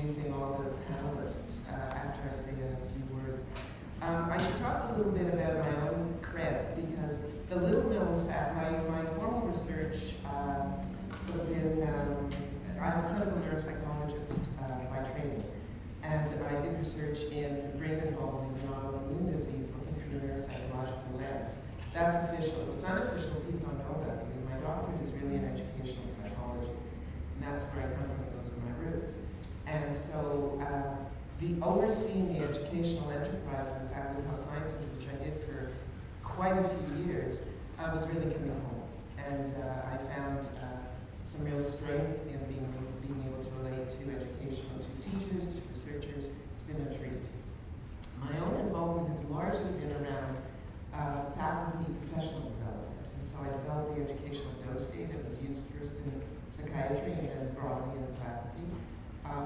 introducing all the panelists after I say a few words. I should talk a little bit about my own creds, because the little known fact, my formal research was in, I'm a clinical neuropsychologist by training, and I did research in brain involvement in autoimmune disease looking through the neuropsychological lens. That's official. What's unofficial, people don't know about, because my doctorate is really in educational psychology, and that's where I come from. Those are my roots. And so the overseeing the educational enterprise in the Faculty of Health Sciences, which I did for quite a few years, was really coming home. And I found some real strength in being able to relate to education, to teachers, to researchers. It's been a treat. My own involvement has largely been around faculty professional development. And so I developed the educational dossier that was used first in psychiatry and then broadly in the faculty.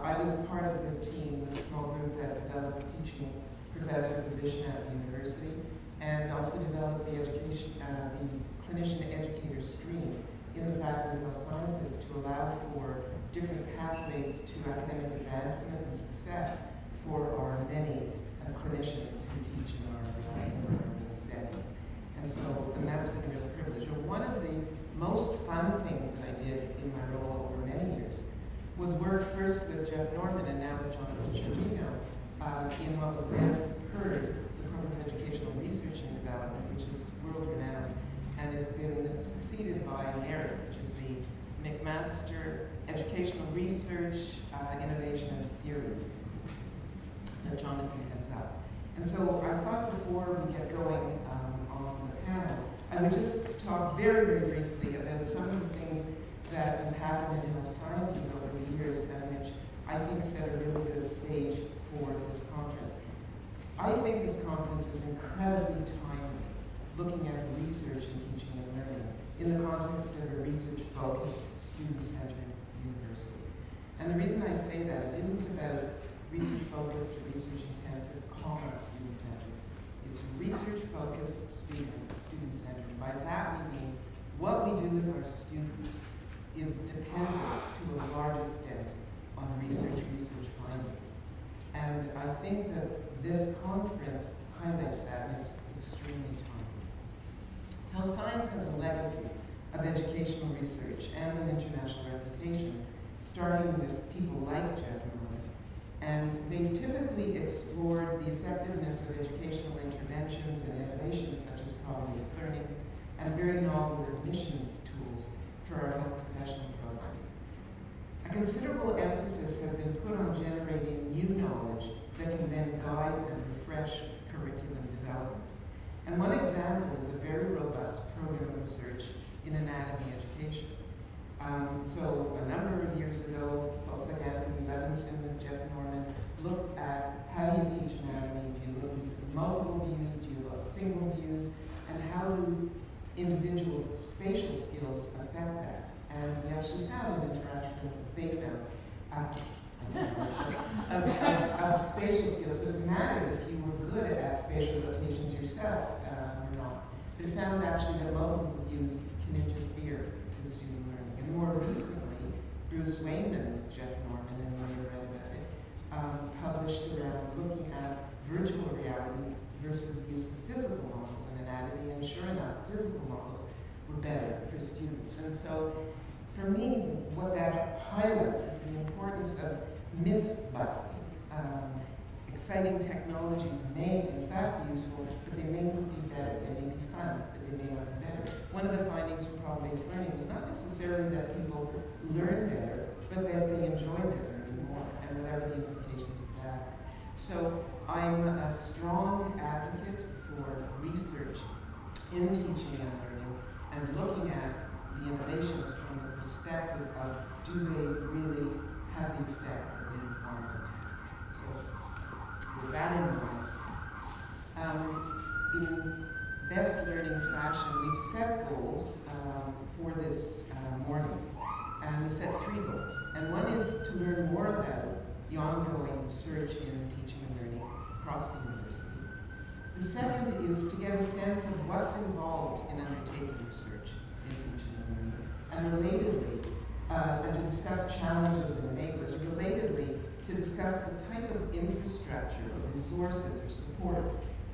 I was part of the team, the small group that developed the teaching professor position at the university, and also developed the education, the clinician educator stream in the Faculty of Health Sciences to allow for different pathways to academic advancement and success for our many clinicians who teach in our settings. And so, and that's been a real privilege. And one of the most fun things that I did in my role over many years was work first with Jeff Norman and now with Jonathan Sherbino in what was then PERD, the Program for Educational Research and Development, which is world-renowned. And it's been succeeded by MERIT, which is the McMaster Educational Research, Innovation and Theory that Jonathan heads up. And so I thought before we get going on the panel, I would just talk very, very briefly about some of the things that have happened in health sciences over the years, and which I think set a really good stage for this conference. I think this conference is incredibly timely, looking at research in teaching and learning in the context of a research-focused, student-centered university. And the reason I say that, it isn't about research-focused or research-intensive, student-centered. It's research-focused, student-centered. By that we mean what we do with our students is dependent to a large extent on research findings. And I think that this conference highlights that, and it's extremely timely. Health science has a legacy of educational research and an international reputation, starting with people like Jeff Norman. And they've typically explored the effectiveness of educational interventions and innovations such as problem-based learning and very novel admissions tools for our health professional programs. A considerable emphasis has been put on generating new knowledge that can then guide and refresh curriculum development. And one example is a very robust program of research in anatomy education. So a number of years ago, folks like Anthony Levinson with Jeff Norman looked at how do you teach anatomy? Do you use multiple views? Do you use single views? And how do individuals' spatial skills affect that? And we actually found an interaction, they found, of spatial skills. So it mattered if you were good at spatial rotations yourself or not. But it found actually that multiple views can interfere with student learning. And more recently, Bruce Wayman with Jeff Norman, and you may have read about it, published around looking at virtual reality versus the use of physical models in anatomy, and sure enough, physical models were better for students. And so, for me, what that highlights is the importance of myth-busting. Exciting technologies may, in fact, be useful, but they may not be better. They may be fun, but they may not be better. One of the findings from problem-based learning was not necessarily that people learn better, but that they enjoy their learning more, and whatever the implications of that. So I'm a strong advocate for research in teaching and learning and looking at the innovations from the perspective of do they really have the effect that we want them to have. So with that in mind, in best learning fashion, we've set goals for this morning. And we set 3 goals. And one is to learn more about the ongoing research in teaching and learning across the university. The second is to get a sense of what's involved in undertaking research in teaching and learning. And relatedly, and to discuss challenges and enablers. Relatedly, to to discuss the type of infrastructure or resources or support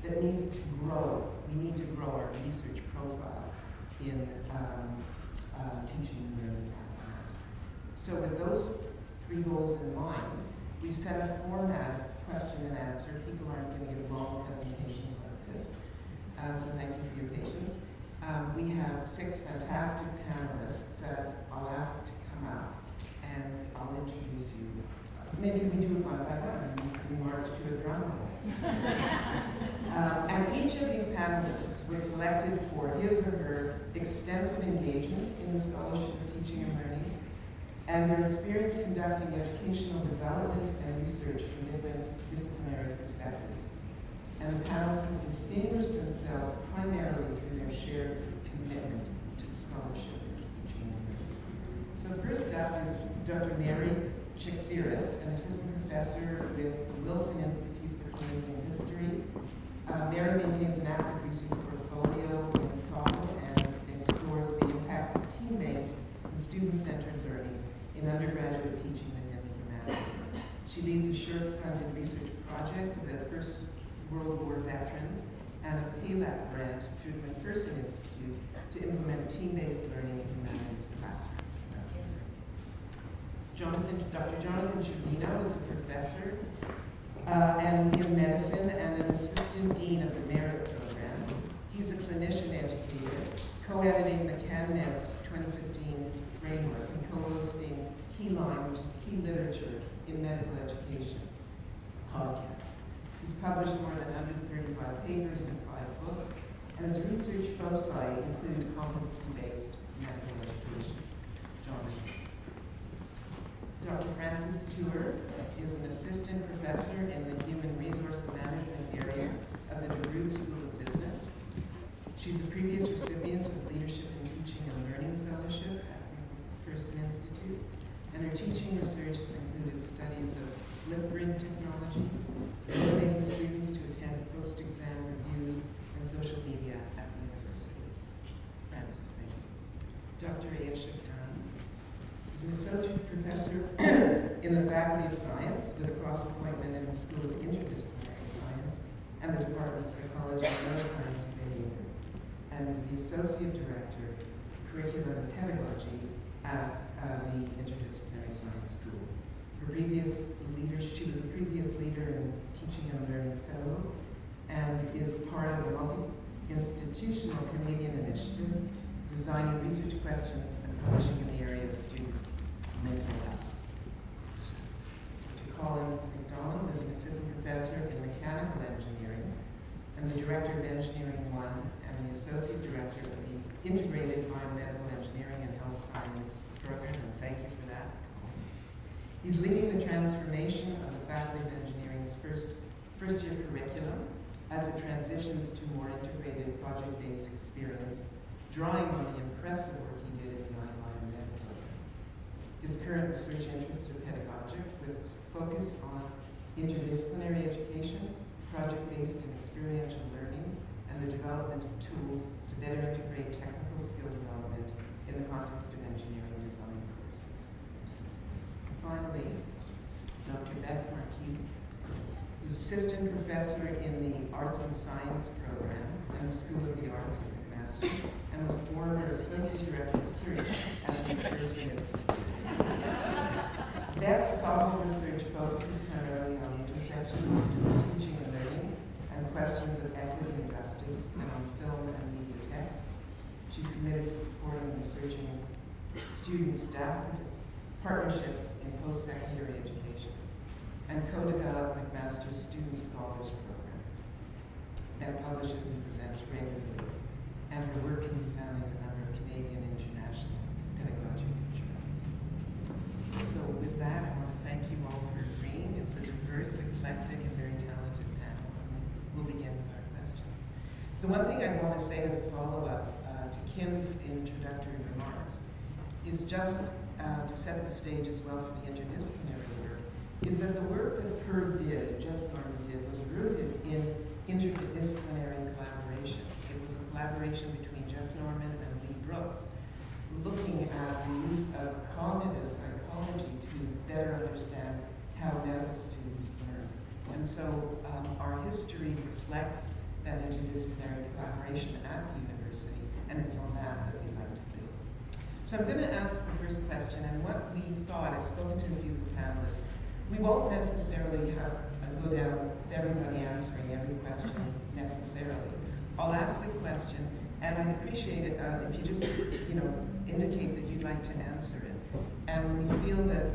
that needs to grow. We need to grow our research profile in teaching and learning at McMaster. So with those three goals in mind, we set a format of question and answer. People aren't going to give long presentations like this, so thank you for your patience. We have 6 fantastic panelists that I'll ask to come up, and I'll introduce you. Maybe we do it one by one, and we march to a drum roll. And each of these panelists was selected for his or her extensive engagement in the scholarship of teaching and learning, and their experience conducting educational development and research from different disciplinary perspectives. And the panelists have distinguished themselves primarily through their shared commitment to the scholarship of teaching and learning. So first up is Dr. Mary Chaktsiris, an assistant professor with the Wilson Institute for Canadian History. Mary maintains an active research portfolio in SOL and explores the impact of team-based and student-centered learning in undergraduate teaching within the humanities. She leads a SHERB-funded research project about First World War veterans and a PALAC grant through the McPherson Institute to implement team-based learning in humanities classrooms. That's Dr. Jonathan Sherbino is a professor in medicine and an assistant dean of the Merit Program. He's a clinician educator, co-editing the CanMed's 2015 framework and co-hosting Keyline, which is Key Literature in Medical Education podcast. He's published more than 135 papers and 5 books, and his research foci include competency-based medical education. Jonathan. Dr. Frances Tuer is an assistant professor in the human resource management area of the DeGroote School of Business. She's a previous recipient of Leadership in Teaching and Learning Fellowship at the McPherson Institute, and her teaching research has included studies of Flipgrid technology, motivating students to attend post-exam reviews, and social media at the university. Frances, thank you. Dr. Ayesha is an associate professor in the Faculty of Science with a cross-appointment in the School of Interdisciplinary Science and the Department of Psychology, Neuroscience, and Behavior, and is the Associate Director of Curriculum and Pedagogy at the Interdisciplinary Science School. She was a previous leader in Teaching and Learning Fellow and is part of the multi-institutional Canadian initiative designing research questions and publishing in the area of student mental health. Dr. Colin McDonald is an assistant professor in mechanical engineering and the director of Engineering 1 and the associate director of the Integrated Biomedical Engineering and Health Science program, and thank you for that. He's leading the transformation of the Faculty of Engineering's first year curriculum as it transitions to more integrated project-based experience, drawing on the impressive work he did in the biomedical program. His current research interests are pedagogic, with focus on interdisciplinary education, project-based and experiential learning, and the development of tools to better integrate technical skill development in the context of engineering design courses. And finally, Dr. Beth Marquis is assistant professor in the Arts and Science program and the School of the Arts at McMaster, and was former associate director of research at the McPherson Institute. Beth's solid research focuses primarily on the intersections between teaching and learning and questions of equity and justice, and on film and media texts. She's committed to supporting and researching student-staff partnerships in post-secondary education, and co-developed McMaster's Student Scholars Program that publishes and presents regularly, and her work can be found in a number of Canadian and international pedagogic journals. So with that, I want to thank you all for agreeing. It's a diverse, eclectic, and very talented panel, and we'll begin with our questions. The one thing I want to say as a follow-up to Kim's introductory remarks is just to set the stage as well for the interdisciplinary work, is that the work that Jeff Norman did, was rooted in interdisciplinary collaboration. It was a collaboration between Jeff Norman and Lee Brooks, looking at the use of cognitive psychology to better understand how medical students learn. And so our history reflects that interdisciplinary collaboration at the university, and it's on that we'd like to build. So I'm going to ask the first question, and what we thought, I've spoken to a few of the panelists, we won't necessarily have go down with everybody answering every question necessarily. I'll ask a question, and I'd appreciate it if you just, indicate that you'd like to answer it. And when you feel that,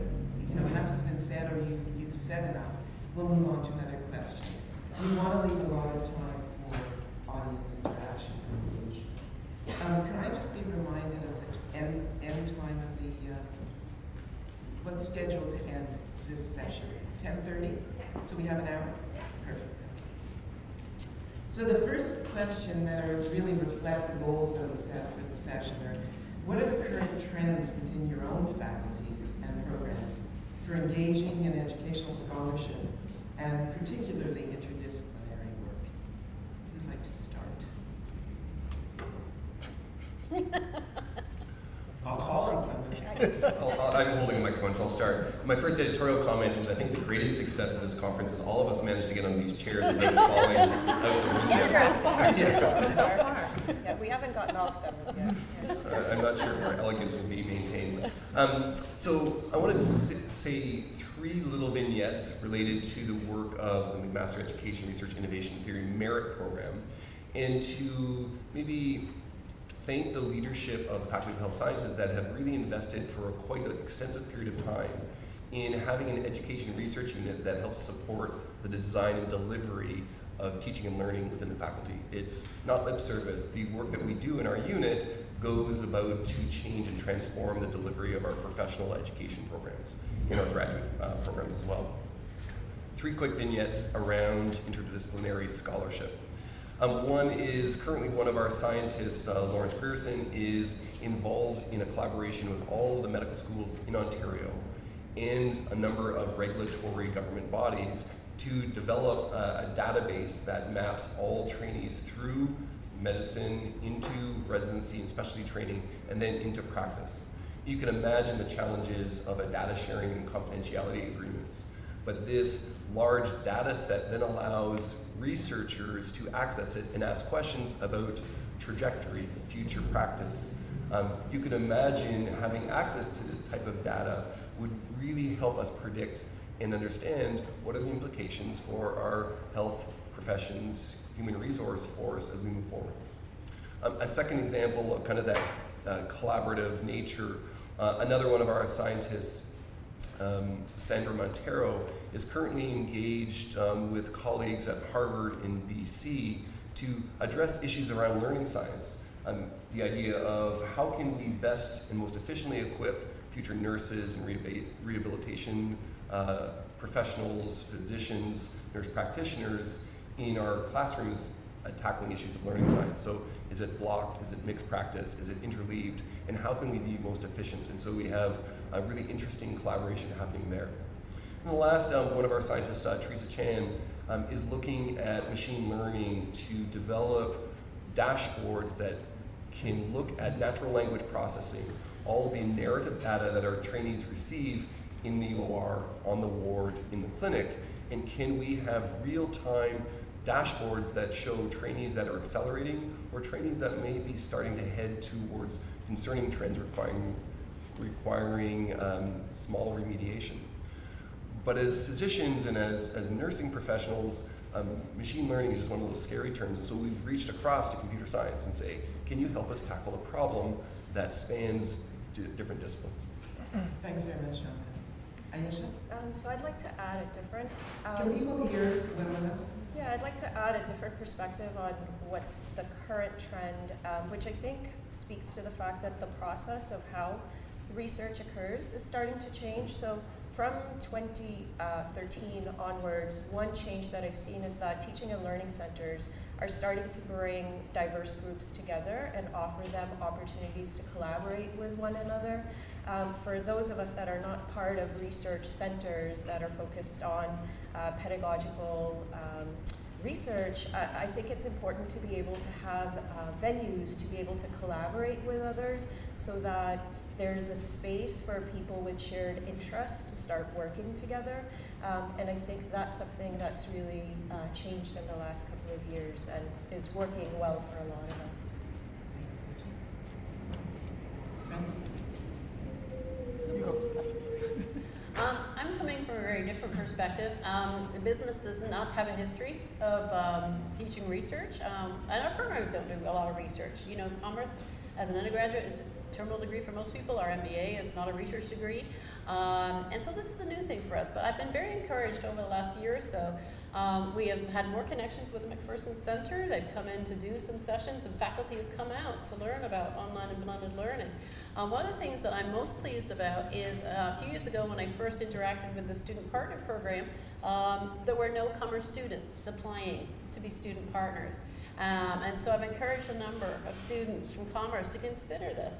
enough has been said or you've said enough, we'll move on to another question. We want to leave a lot of time for audience interaction and engagement. Can I just be reminded of the end time of the, what's scheduled to end this session? 10:30? So we have an hour? Perfect. So the first question that really reflect the goals that we set for the session are, what are the current trends within your own faculties and programs for engaging in educational scholarship and particularly interdisciplinary work? Who'd like to start? I'll call on somebody. I'm holding a microphone, so I'll start. My first editorial comment is I think the greatest success of this conference is all of us managed to get on these chairs and make falling out of the room. So far. Yeah, we haven't gotten off them as yet. I'm not sure if our elegance will be maintained. So I wanted to say three little vignettes related to the work of the McMaster Education Research Innovation Theory Merit Program, and to maybe thank the leadership of the Faculty of Health Sciences that have really invested for a quite an extensive period of time in having an education research unit that helps support the design and delivery of teaching and learning within the faculty. It's not lip service. The work that we do in our unit goes about to change and transform the delivery of our professional education programs, in our graduate programs as well. Three quick vignettes around interdisciplinary scholarship. One is currently one of our scientists, Lawrence Grierson, is involved in a collaboration with all of the medical schools in Ontario and a number of regulatory government bodies to develop a database that maps all trainees through medicine into residency and specialty training and then into practice. You can imagine the challenges of a data sharing and confidentiality agreements. But this large data set then allows researchers to access it and ask questions about trajectory, future practice. You can imagine having access to this type of data would really help us predict and understand what are the implications for our health professions, human resource force as we move forward. A second example of kind of that collaborative nature, another one of our scientists, Sandra Montero, is currently engaged with colleagues at Harvard in BC to address issues around learning science. The idea of how can we best and most efficiently equip future nurses and rehabilitation professionals, physicians, nurse practitioners in our classrooms tackling issues of learning science. So is it blocked, is it mixed practice, is it interleaved, and how can we be most efficient? And so we have a really interesting collaboration happening there. And the last, one of our scientists, Teresa Chan, is looking at machine learning to develop dashboards that can look at natural language processing, all the narrative data that our trainees receive in the OR, on the ward, in the clinic, and can we have real-time dashboards that show trainees that are accelerating or trainees that may be starting to head towards concerning trends requiring small remediation. But as physicians and as nursing professionals, machine learning is just one of those scary terms, and so we've reached across to computer science and say, can you help us tackle a problem that spans different disciplines? Thanks very much, Sean. Ayesha? So I'd like to add a different... Can people hear well enough? Yeah, I'd like to add a different perspective on what's the current trend, which I think speaks to the fact that the process of how research occurs is starting to change. So from 2013 onwards, one change that I've seen is that teaching and learning centers are starting to bring diverse groups together and offer them opportunities to collaborate with one another. For those of us that are not part of research centers that are focused on pedagogical research, I think it's important to be able to have venues to be able to collaborate with others so that there's a space for people with shared interests to start working together. And I think that's something that's really changed in the last couple of years and is working well for a lot of us. Thanks. Francis? You go. I'm coming from a very different perspective. The business does not have a history of teaching research, and our programs don't do a lot of research. You know, commerce as an undergraduate is a terminal degree for most people. Our MBA is not a research degree. And so this is a new thing for us, but I've been very encouraged over the last year or so. We have had more connections with the McPherson Center. They've come in to do some sessions, and faculty have come out to learn about online and blended learning. One of the things that I'm most pleased about is a few years ago when I first interacted with the student partner program, there were no commerce students applying to be student partners. And so I've encouraged a number of students from commerce to consider this.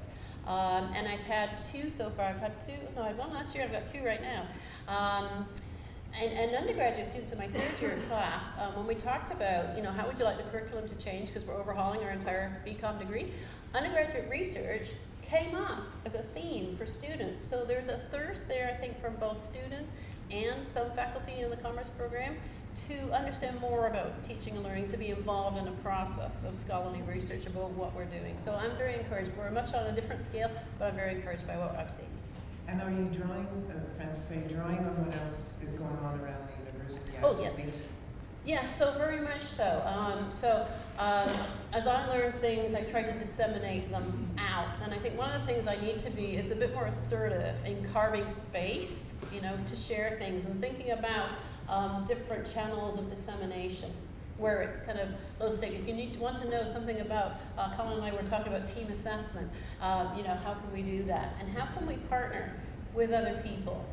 And I've had two so far. I've had two, no, I had one last year, I've got two right now. And undergraduate students in my third year class, when we talked about, you know, how would you like the curriculum to change because we're overhauling our entire BCom degree, undergraduate research came up as a theme for students. So there's a thirst there, I think, from both students and some faculty in the commerce program to understand more about teaching and learning, to be involved in a process of scholarly research about what we're doing. So I'm very encouraged. We're much on a different scale, but I'm very encouraged by what I've seen. And are you drawing, Francis, are you drawing on what else is going on around the university? Oh, yes. Yeah, so very much so. As I learn things, I try to disseminate them out. And I think one of the things I need to be is a bit more assertive in carving space, you know, to share things and thinking about different channels of dissemination where it's kind of low stake. If you want to know something about, Colin and I were talking about team assessment, you know, how can we do that? And how can we partner with other people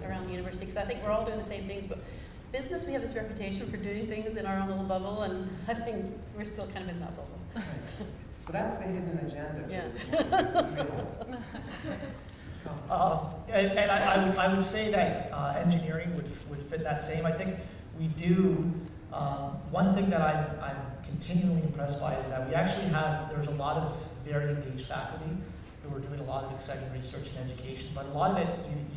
around the university? Because I think we're all doing the same things, but business, we have this reputation for doing things in our own little bubble, and I think we're still kind of in that bubble. Right. Well, that's the hidden agenda for Yeah. this one. And I would say that engineering would fit that same. I think we do. One thing that I'm continually impressed by is that we actually there's a lot of very engaged faculty who are doing a lot of exciting research and education, but a lot of it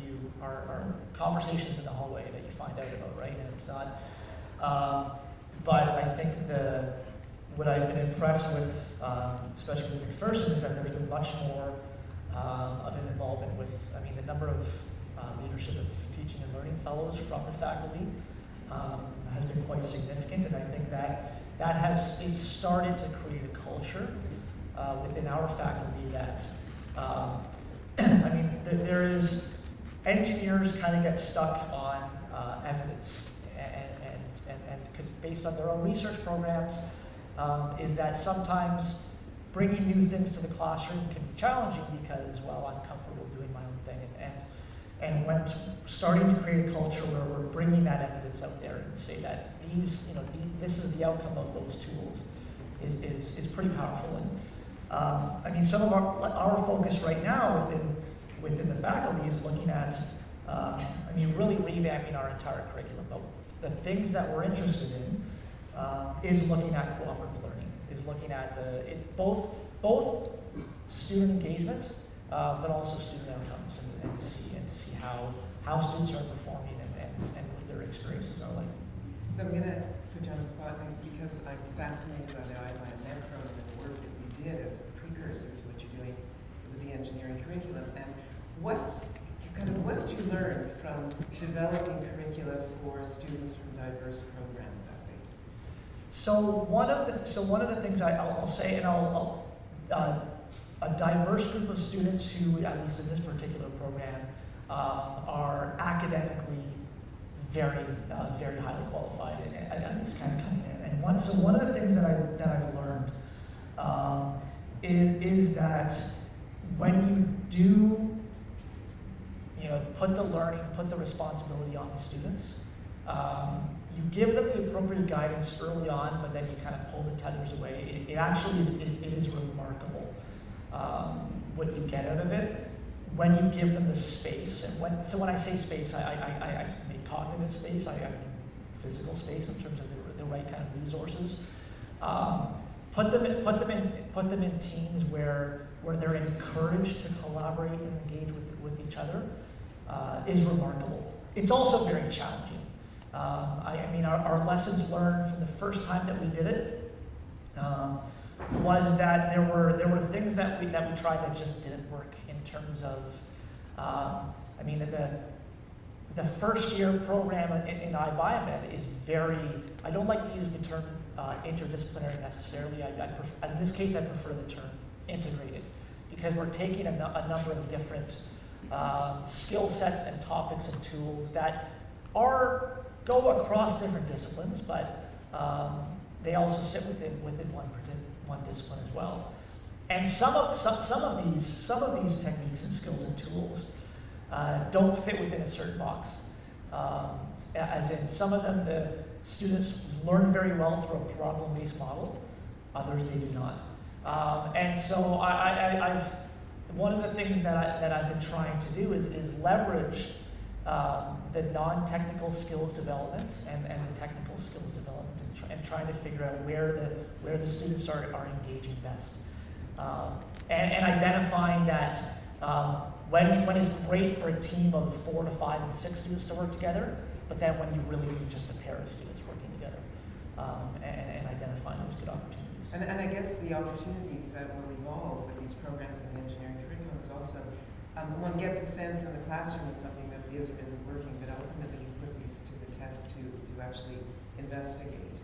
you are conversations in the hallway that you find out about, right? And it's not, but I think what I've been impressed with, especially with McPherson, is that there's been much more of an involvement with, I mean, the number of leadership of teaching and learning fellows from the faculty has been quite significant, and I think that has started to create a culture within our faculty that, I mean, there is, engineers kind of get stuck on evidence, and based on their own research programs, is that sometimes bringing new things to the classroom can be challenging because, well, I'm comfortable doing my own thing, and when starting to create a culture where we're bringing that evidence out there and say that this is the outcome of those tools is pretty powerful. And I mean, some of our focus right now within the faculty is looking at, really revamping our entire curriculum. But the things that we're interested in is looking at cooperative learning, is looking at both student engagement, but also student outcomes, and to see how students are performing and what their experiences are like. So I'm going to switch on the spot because I'm fascinated by the IMM program and the work that you did as a precursor to what you're doing with the engineering curriculum. And what did you learn from developing curricula for students from diverse programs that way? So one of the things I'll say, and a diverse group of students who, at least in this particular program, are academically very highly qualified and at least kind of coming in. And one of the things that I've learned is that when you do, put the responsibility on the students, you give them the appropriate guidance early on, but then you kind of pull the tethers away. It actually is remarkable what you get out of it when you give them the space. And when I say space, I mean cognitive space, I mean physical space in terms of the right kind of resources. Put them in teams where they're encouraged to collaborate and engage with each other is remarkable. It's also very challenging. I mean, our lessons learned from the first time that we did it was that there were things that we tried that just didn't work in terms of, I mean, the first year program in iBiomed is very, I don't like to use the term interdisciplinary necessarily. In this case, I prefer the term integrated, because we're taking a number of different skill sets and topics and tools that go across different disciplines, but they also sit within one discipline as well. And some of these techniques and skills and tools don't fit within a certain box. As in, some of them the students learn very well through a problem-based model, others they do not. And so I've one of the things that I've been trying to do is leverage the non-technical skills development and the technical skills development, and trying to figure out where the students are engaging best, and identifying that when it's great for a team of 4 to 5 and 6 students to work together, but then when you really need just a pair of students working together, and identifying those good opportunities. And I guess the opportunities that will evolve with these programs in the engineering curriculum is also, one gets a sense in the classroom of something that is or isn't working, but ultimately you put these to the test to actually investigate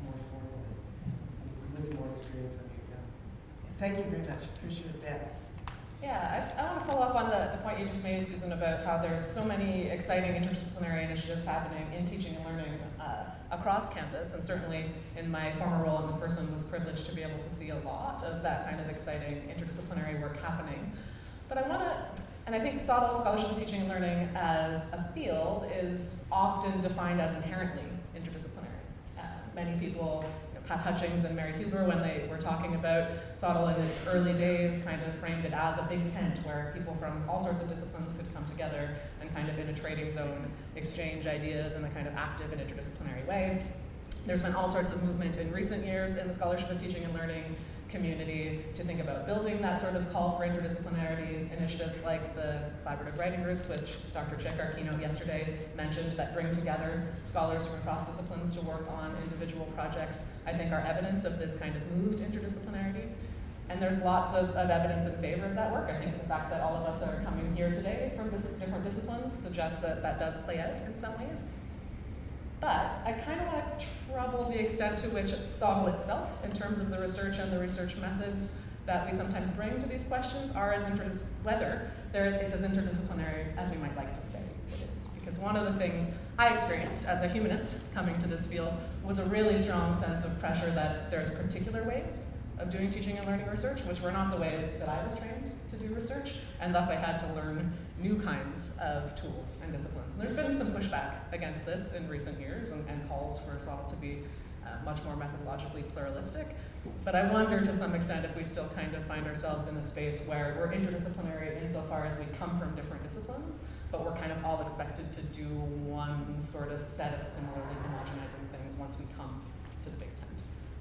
more formally with more experience under your belt. Thank you very much. Appreciate that. Yeah, I want to follow up on the point you just made, Susan, about how there's so many exciting interdisciplinary initiatives happening in teaching and learning across campus, and certainly in my former role in McPherson was privileged to be able to see a lot of that kind of exciting interdisciplinary work happening. But I think SOTL, Scholarship in Teaching and Learning, as a field is often defined as inherently interdisciplinary. Many people, Pat Hutchings and Mary Huber, when they were talking about SOTL in its early days, kind of framed it as a big tent where people from all sorts of disciplines could come together and kind of in a trading zone exchange ideas in a kind of active and interdisciplinary way. There's been all sorts of movement in recent years in the Scholarship of Teaching and Learning community to think about building that sort of call for interdisciplinarity initiatives like the collaborative writing groups, which Dr. Chick, our keynote yesterday, mentioned, that bring together scholars from across disciplines to work on individual projects, I think are evidence of this kind of moved interdisciplinarity. And there's lots of evidence in favor of that work. I think the fact that all of us are coming here today from different disciplines suggests that that does play out in some ways. But I kind of want to trouble the extent to which SOTL itself, in terms of the research and the research methods that we sometimes bring to these questions, are whether it's as interdisciplinary as we might like to say it is. Because one of the things I experienced as a humanist coming to this field was a really strong sense of pressure that there's particular ways of doing teaching and learning research, which were not the ways that I was trained to do research, and thus I had to learn new kinds of tools and disciplines. And there's been some pushback against this in recent years, and calls for SOTL to be much more methodologically pluralistic. But I wonder to some extent if we still kind of find ourselves in a space where we're interdisciplinary insofar as we come from different disciplines, but we're kind of all expected to do one sort of set of similarly homogenizing things once we come to the big tent.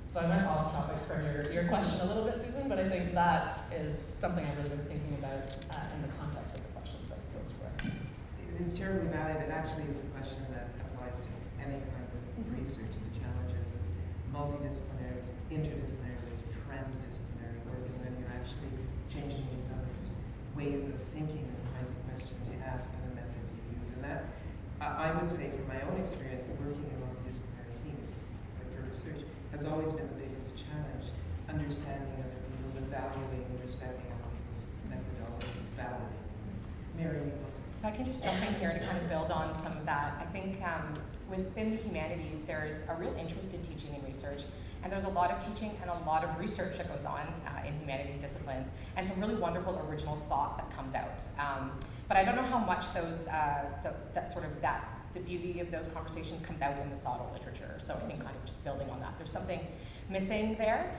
So I went off topic from your question a little bit, Susan, but I think that is something I've really been thinking about in the context of the questions that you posed for us. It's terribly valid. It actually is a question that applies to any kind of research, the challenges of multidisciplinary, interdisciplinary, transdisciplinary work, and then you're actually changing these others' ways of thinking and the kinds of questions you ask and the methods you use. And that, I would say from my own experience that working in multidisciplinary teams for research has always been the biggest challenge, understanding other people's, evaluating and respecting other people's methodologies, validating. Mary, if I can just jump in here to kind of build on some of that. I think within the humanities, there's a real interest in teaching and research, and there's a lot of teaching and a lot of research that goes on in humanities disciplines, and some really wonderful original thought that comes out. But I don't know how much those, the beauty of those conversations comes out in the SOTL literature. So I think kind of just building on that, there's something missing there.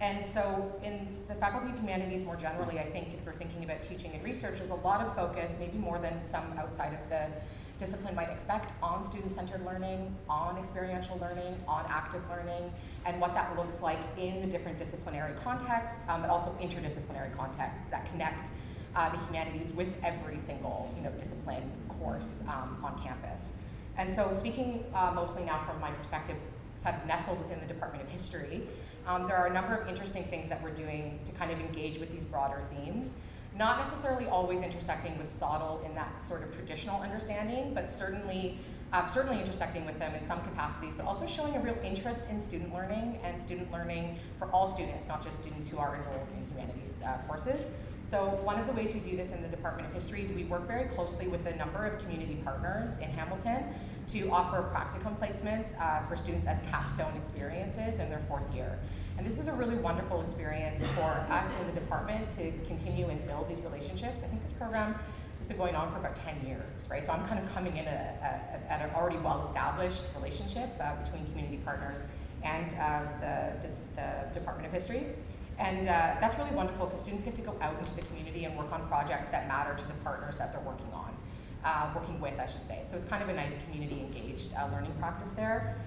And so in the Faculty of Humanities more generally, I think if we're thinking about teaching and research, there's a lot of focus, maybe more than some outside of the discipline might expect on student-centered learning, on experiential learning, on active learning, and what that looks like in the different disciplinary contexts, but also interdisciplinary contexts that connect the humanities with every single discipline course on campus. And so speaking mostly now from my perspective, sort of nestled within the Department of History, there are a number of interesting things that we're doing to kind of engage with these broader themes. Not necessarily always intersecting with SOTL in that sort of traditional understanding, but certainly intersecting with them in some capacities, but also showing a real interest in student learning and student learning for all students, not just students who are enrolled in humanities courses. So one of the ways we do this in the Department of History is we work very closely with a number of community partners in Hamilton to offer practicum placements for students as capstone experiences in their 4th year. And this is a really wonderful experience for us in the department to continue and build these relationships. I think this program has been going on for about 10 years, right? So I'm kind of coming in at an already well-established relationship between community partners and the Department of History. And that's really wonderful because students get to go out into the community and work on projects that matter to the partners that they're working with, I should say. So it's kind of a nice community-engaged learning practice there.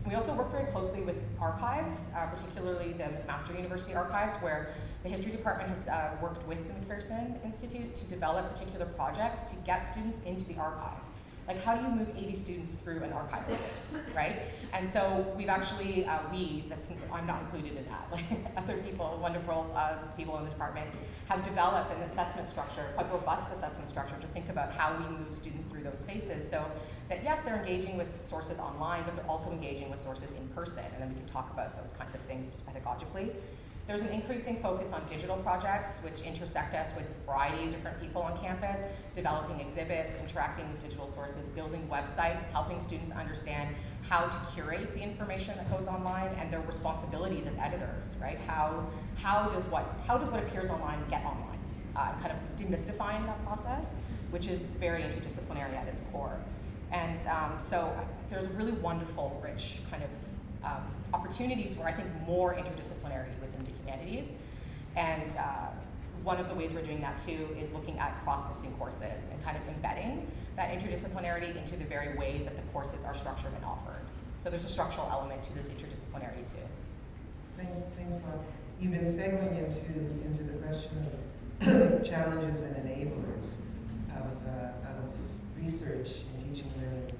We also work very closely with archives, particularly the McMaster University archives, where the history department has worked with the McPherson Institute to develop particular projects to get students into the archive. Like, how do you move 80 students through an archival space, right? And so we've actually, I'm not included in that, like other people, wonderful people in the department, have developed an assessment structure, quite robust assessment structure, to think about how we move students through those spaces so that, yes, they're engaging with sources online, but they're also engaging with sources in person, and then we can talk about those kinds of things pedagogically. There's an increasing focus on digital projects, which intersect us with a variety of different people on campus, developing exhibits, interacting with digital sources, building websites, helping students understand how to curate the information that goes online and their responsibilities as editors, right? How does what appears online get online? Kind of demystifying that process, which is very interdisciplinary at its core. And so there's really wonderful, rich kind of opportunities for, I think, more interdisciplinarity within the humanities. And one of the ways we're doing that too is looking at cross-listing courses and kind of embedding that interdisciplinarity into the very ways that the courses are structured and offered. So there's a structural element to this interdisciplinarity too. Thanks, Bob. You've been segueing into the question of challenges and enablers of research and teaching learning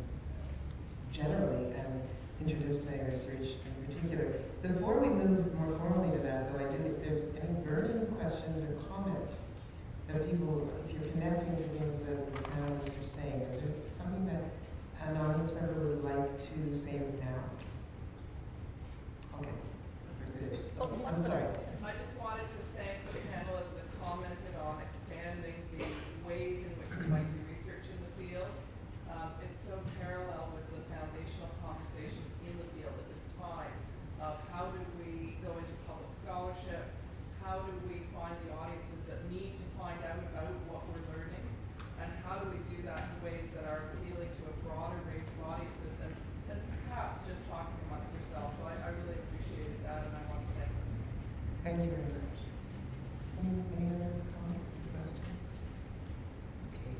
generally, and interdisciplinary research in particular. Before we move more formally to that, though, if there's any burning questions or comments that people, if you're connecting to things that the panelists are saying, is there something that an audience member would like to say now? Okay, very good. I'm sorry. I just wanted to thank the panelists that commented on expanding the ways in which we might do research in the field. It's so parallel with the foundational conversations in the field at this time of how do we go into public scholarship, how do we find the audiences that need to find out about what we're learning, and how do we do that in ways that are appealing to a broader range of audiences than perhaps just talking amongst yourselves. So I really appreciated that, and I want to thank you. Thank you very much. Any other comments or questions? Okay.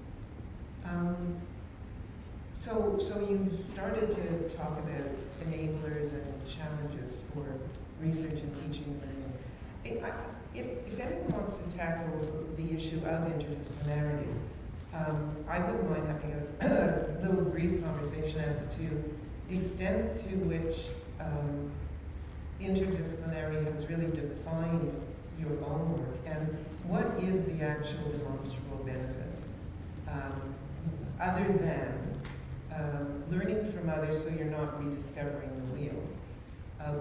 So you've started to talk about enablers and challenges for research and teaching and learning. If anyone wants to tackle the issue of interdisciplinarity, I wouldn't mind having a little brief conversation as to the extent to which interdisciplinary has really defined your own work, and what is the actual demonstrable benefit, other than learning from others so you're not rediscovering the wheel,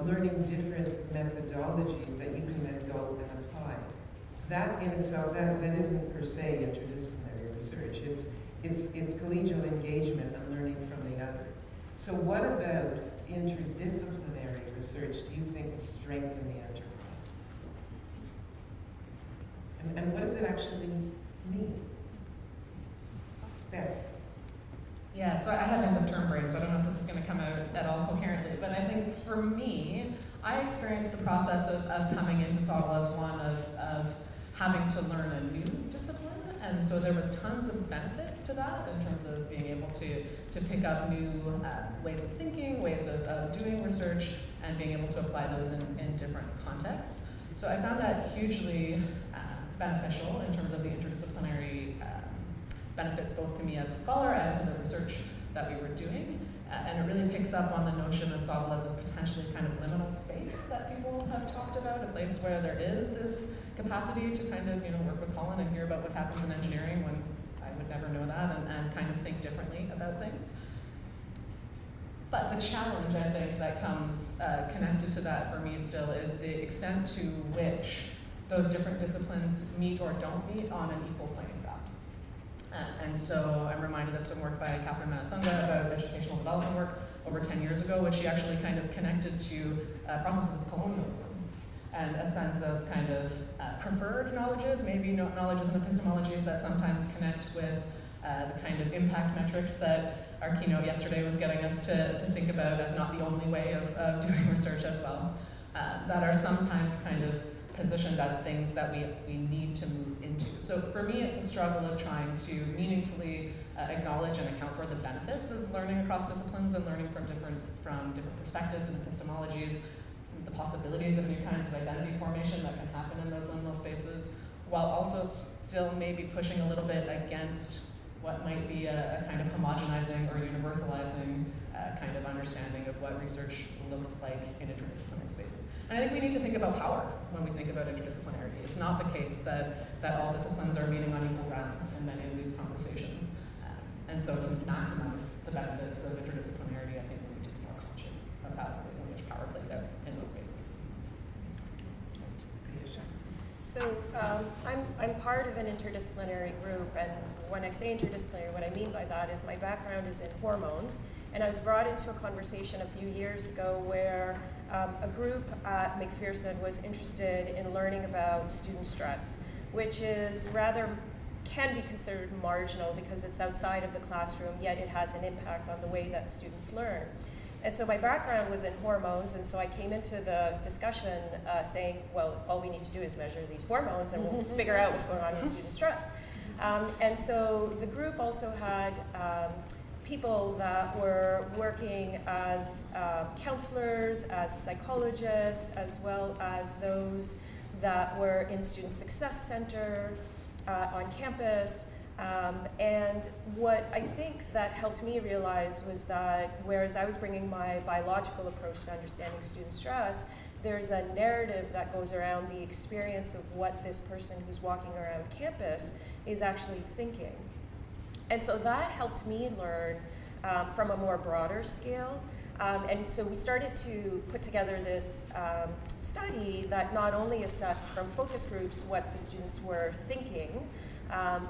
learning different methodologies that you can then go and apply. That in itself, that isn't per se interdisciplinary research. It's collegial engagement and learning from the other. So what about interdisciplinary research do you think will strengthen the enterprise? And what does it actually mean? Beth? Yeah, so I have end-of-term brain, so I don't know if this is going to come out at all coherently, but I think for me, I experienced the process of coming into SOTL as one of having to learn a new discipline And so there was tons of benefit to that in terms of being able to pick up new ways of thinking, ways of doing research, and being able to apply those in different contexts. So I found that hugely beneficial in terms of the interdisciplinary benefits both to me as a scholar and to the research that we were doing. And it really picks up on the notion of SOTL as a potentially kind of liminal space that people have talked about, a place where there is this capacity to kind of, work with Colin and hear about what happens in engineering when I would never know that, and kind of think differently about things. But the challenge, I think, that comes connected to that for me still is the extent to which those different disciplines meet or don't meet on an equal playing ground. And so I'm reminded of some work by Catherine Manathunga about educational development work over 10 years ago, which she actually kind of connected to processes of colonialism and a sense of kind of preferred knowledges, maybe knowledges and epistemologies that sometimes connect with the kind of impact metrics that our keynote yesterday was getting us to think about as not the only way of doing research as well, that are sometimes kind of positioned as things that we need to move into. So for me, it's a struggle of trying to meaningfully acknowledge and account for the benefits of learning across disciplines and learning from different perspectives and epistemologies, the possibilities of new kinds of identity formation that can happen in those liminal spaces, while also still maybe pushing a little bit against what might be a kind of homogenizing or universalizing kind of understanding of what research looks like in interdisciplinary spaces. And I think we need to think about power when we think about interdisciplinarity. It's not the case that all disciplines are meeting on equal grounds in many of these conversations. And so to maximize the benefits of interdisciplinarity, I think we need to be more conscious of how the ways in which power plays out in those spaces. So I'm part of an interdisciplinary group, and when I say interdisciplinary, what I mean by that is my background is in hormones, and I was brought into a conversation a few years ago where a group at McPherson was interested in learning about student stress, which is can be considered marginal because it's outside of the classroom, yet it has an impact on the way that students learn. And so my background was in hormones, and so I came into the discussion saying, well, all we need to do is measure these hormones and we'll figure out what's going on in student stress. And so the group also had people that were working as counselors, as psychologists, as well as those that were in Student Success Center on campus. And what I think that helped me realize was that whereas I was bringing my biological approach to understanding student stress, there's a narrative that goes around the experience of what this person who's walking around campus is actually thinking. And so that helped me learn from a more broader scale. And so we started to put together this study that not only assessed from focus groups what the students were thinking,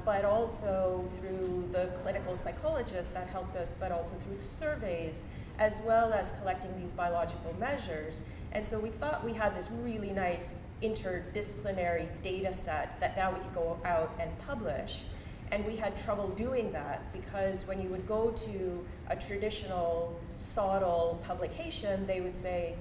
but also through the clinical psychologists that helped us, but also through surveys, as well as collecting these biological measures. And so we thought we had this really nice interdisciplinary data set that now we could go out and publish. And we had trouble doing that because when you would go to a traditional SOTL publication, they would say,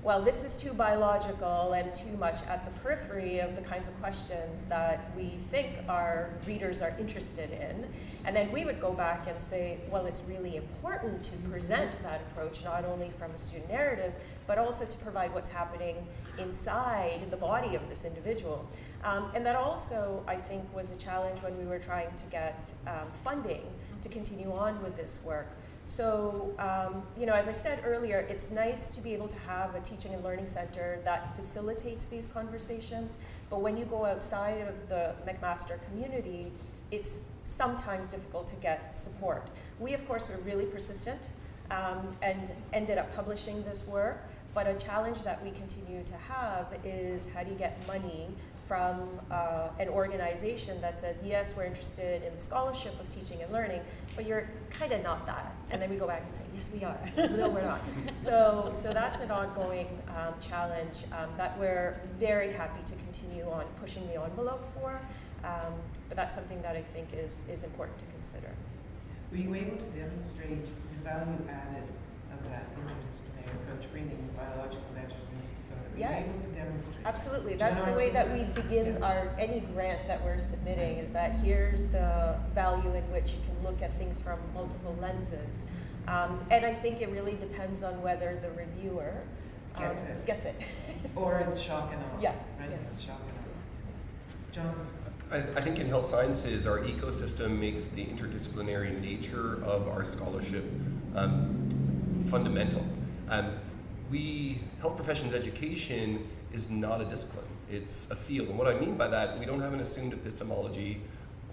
well, this is too biological and too much at the periphery of the kinds of questions that we think our readers are interested in. And then we would go back and say, well, it's really important to present that approach, not only from a student narrative, but also to provide what's happening inside the body of this individual. And that also, I think, was a challenge when we were trying to get funding to continue on with this work. So, as I said earlier, it's nice to be able to have a teaching and learning center that facilitates these conversations, but when you go outside of the McMaster community, it's sometimes difficult to get support. We, of course, were really persistent and ended up publishing this work, but a challenge that we continue to have is how do you get money from an organization that says, yes, we're interested in the scholarship of teaching and learning, but you're kind of not that. And then we go back and say, yes, we are. No, we're not. So that's an ongoing challenge that we're very happy to continue on pushing the envelope for. But that's something that I think is important to consider. Were you able to demonstrate the value added of that interdisciplinary approach, bringing biological measures into some, Yes. able to demonstrate. Absolutely, Do you that's the know way to- that we begin Yeah. any grant that we're submitting, is that here's the value in which you can look at things from multiple lenses. And I think it really depends on whether the reviewer Gets it. Gets it. Or it's shock and awe. Yeah, Right, yeah. it's shock and awe. John? I think in health sciences, our ecosystem makes the interdisciplinary nature of our scholarship fundamental. Health professions education is not a discipline, it's a field. And what I mean by that, we don't have an assumed epistemology,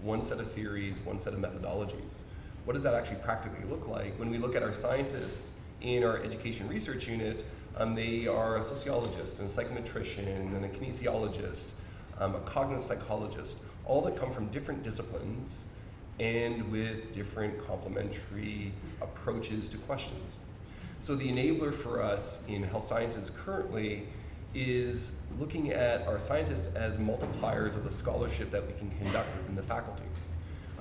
one set of theories, one set of methodologies. What does that actually practically look like? When we look at our scientists in our education research unit, they are a sociologist and a psychometrician and a kinesiologist, a cognitive psychologist, all that come from different disciplines and with different complementary approaches to questions. So the enabler for us in health sciences currently is looking at our scientists as multipliers of the scholarship that we can conduct within the faculty.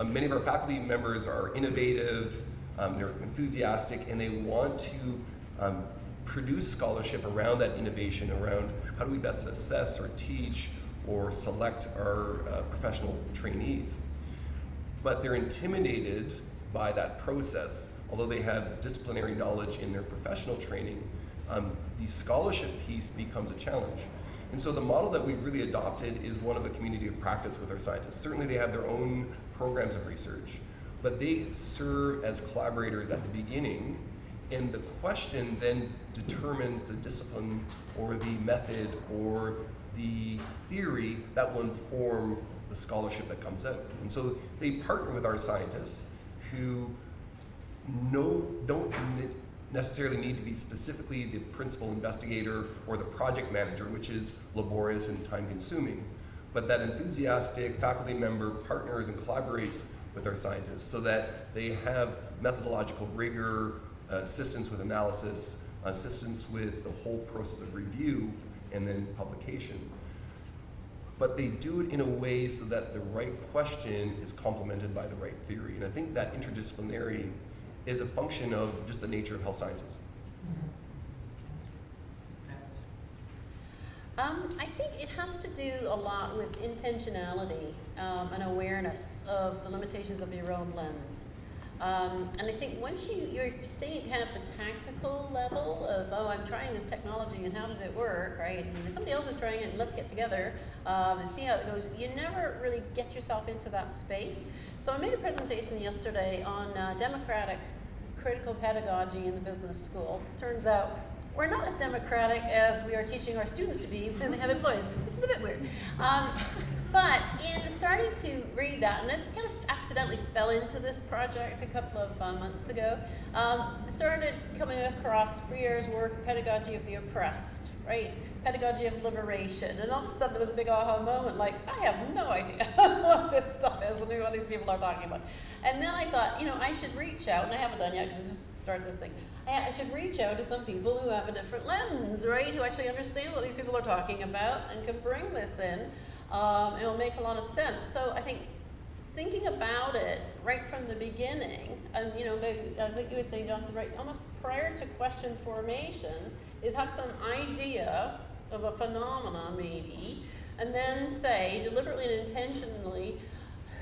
Many of our faculty members are innovative, they're enthusiastic, and they want to produce scholarship around that innovation, around how do we best assess or teach or select our professional trainees. But they're intimidated by that process. Although they have disciplinary knowledge in their professional training, the scholarship piece becomes a challenge. And so the model that we've really adopted is one of a community of practice with our scientists. Certainly they have their own programs of research, but they serve as collaborators at the beginning, and the question then determines the discipline or the method or the theory that will inform the scholarship that comes out. And so they partner with our scientists who don't necessarily need to be specifically the principal investigator or the project manager, which is laborious and time-consuming, but that enthusiastic faculty member partners and collaborates with our scientists so that they have methodological rigor, assistance with analysis, assistance with the whole process of review and then publication. But they do it in a way so that the right question is complemented by the right theory. And I think that interdisciplinary is a function of just the nature of health sciences. Practice. I think it has to do a lot with intentionality and awareness of the limitations of your own lens. And I think once you're staying at kind of the tactical level of, oh, I'm trying this technology and how did it work, right? And if somebody else is trying it, and let's get together and see how it goes. You never really get yourself into that space. So I made a presentation yesterday on democratic critical pedagogy in the business school. Turns out we're not as democratic as we are teaching our students to be when they have employees, which is a bit weird. But in starting to read that, and I kind of accidentally fell into this project a couple of months ago, started coming across Frere's work, Pedagogy of the Oppressed, right? Pedagogy of Liberation. And all of a sudden there was a big aha moment, like, I have no idea what this stuff is and what these people are talking about. And then I thought, I should reach out, and I haven't done yet because I just started this thing. I should reach out to some people who have a different lens, right? Who actually understand what these people are talking about and can bring this in. And it'll make a lot of sense. So I think thinking about it right from the beginning, and I think you were saying, Jonathan, right, almost prior to question formation, is have some idea of a phenomena maybe, and then say deliberately and intentionally,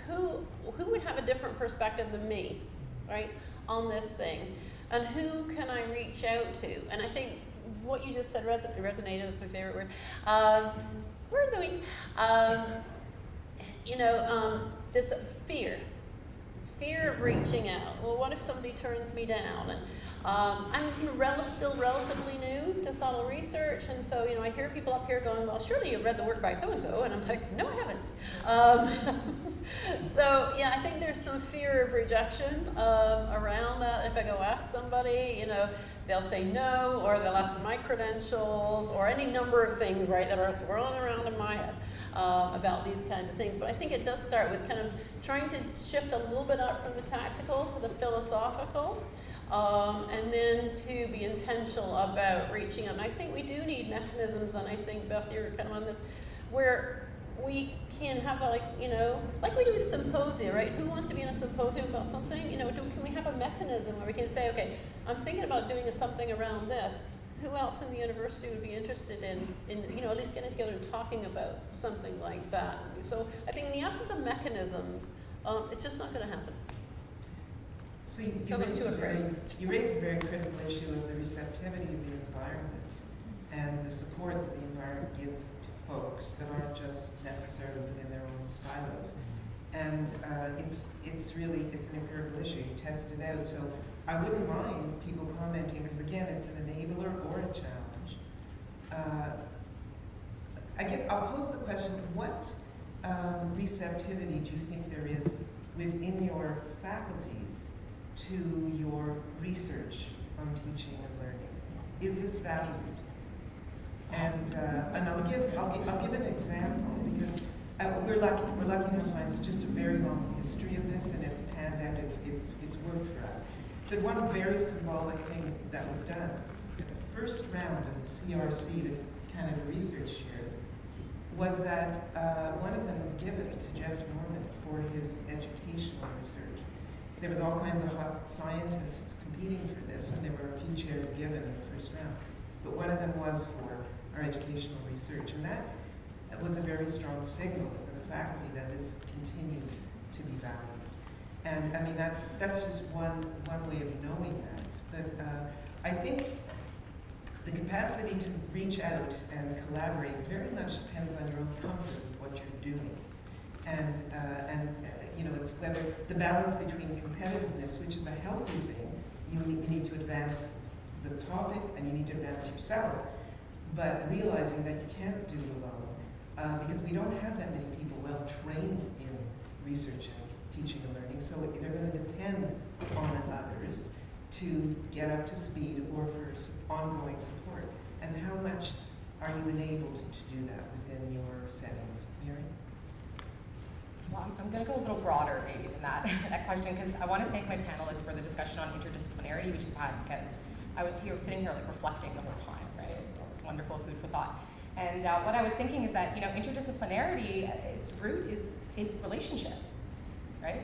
who would have a different perspective than me, right, on this thing, and who can I reach out to? And I think what you just said resonated with my favorite word. Where are we? This fear of reaching out. Well, what if somebody turns me down? And I'm still relatively new to subtle research, and so I hear people up here going, well, surely you've read the work by so-and-so, and I'm like, no, I haven't. So yeah, I think there's some fear of rejection around that. If I go ask somebody, they'll say no, or they'll ask for my credentials, or any number of things, right, that are swirling around in my head about these kinds of things. But I think it does start with kind of trying to shift a little bit up from the tactical to the philosophical, and then to be intentional about reaching out. And I think we do need mechanisms, and I think, Beth, you're kind of on this, where we can have like we do a symposium, right? Who wants to be in a symposium about something? Can we have a mechanism where we can say, okay, I'm thinking about doing something around this. Who else in the university would be interested in at least getting together and talking about something like that? So I think in the absence of mechanisms, it's just not going to happen. So you raised the very critical issue of the receptivity of the environment and the support that the environment gives to folks that aren't just necessarily within their own silos. And it's an empirical issue. You test it out. So I wouldn't mind people commenting, because again, it's an enabler or a challenge. I guess I'll pose the question, what receptivity do you think there is within your faculties to your research on teaching and learning? Is this valued? And I'll give an example, because we're lucky in neuroscience. It's just a very long history of this, and it's panned out. It's worked for us. But one very symbolic thing that was done at the first round of the CRC, the Canada Research Shares, was that one of them was given to Jeff Norman for his educational research. There was all kinds of hot scientists competing for this, and there were a few chairs given in the first round. But one of them was for our educational research, and that was a very strong signal for the faculty that this continued to be valued. And I mean, that's just one way of knowing that. But I think the capacity to reach out and collaborate very much depends on your own comfort with what you're doing. And it's whether the balance between competitiveness, which is a healthy thing, you need to advance the topic and you need to advance yourself, but realizing that you can't do it alone, because we don't have that many people well trained in research and teaching and learning, so they're going to depend on others to get up to speed or for ongoing support. And how much are you enabled to do that within your settings? Mary? Well, I'm going to go a little broader maybe than that question, because I want to thank my panelists for the discussion on interdisciplinarity, which is had, because I was sitting here like reflecting the whole time, right? It was wonderful food for thought. And what I was thinking is that, interdisciplinarity, its root is relationships, right?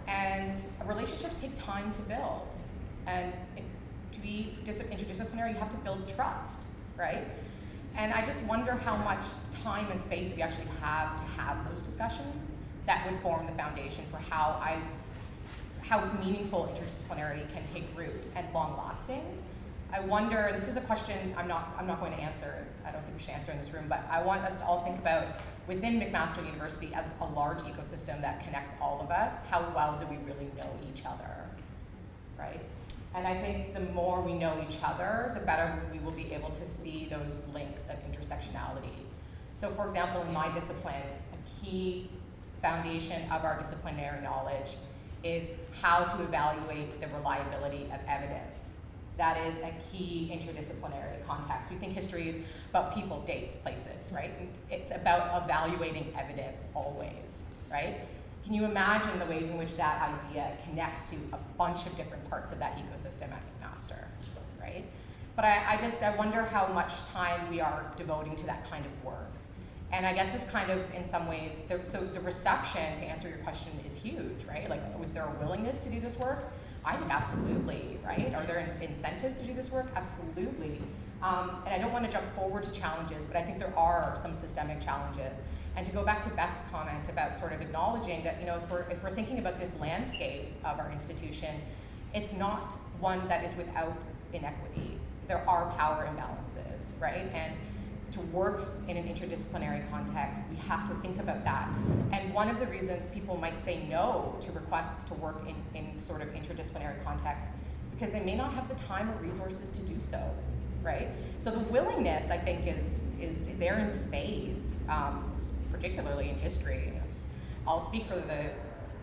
And relationships take time to build. And to be interdisciplinary, you have to build trust, right? And I just wonder how much time and space we actually have to have those discussions that would form the foundation for how meaningful interdisciplinarity can take root and long lasting. I wonder, this is a question I'm not going to answer, I don't think we should answer in this room, but I want us to all think about within McMaster University as a large ecosystem that connects all of us, how well do we really know each other, right? And I think the more we know each other, the better we will be able to see those links of intersectionality. So for example, in my discipline, a key foundation of our disciplinary knowledge is how to evaluate the reliability of evidence. That is a key interdisciplinary context. We think history is about people, dates, places, right? And it's about evaluating evidence always, right? Can you imagine the ways in which that idea connects to a bunch of different parts of that ecosystem at McMaster, right? But I wonder how much time we are devoting to that kind of work. And I guess this kind of, in some ways, so the reception, to answer your question, is huge, right? Like, was there a willingness to do this work? I think absolutely, right? Are there incentives to do this work? Absolutely. And I don't want to jump forward to challenges, but I think there are some systemic challenges. And to go back to Beth's comment about sort of acknowledging that, if we're thinking about this landscape of our institution, it's not one that is without inequity. There are power imbalances, right? And to work in an interdisciplinary context, we have to think about that. And one of the reasons people might say no to requests to work in sort of interdisciplinary context is because they may not have the time or resources to do so, right? So the willingness, I think, is there in spades, particularly in history. I'll speak for the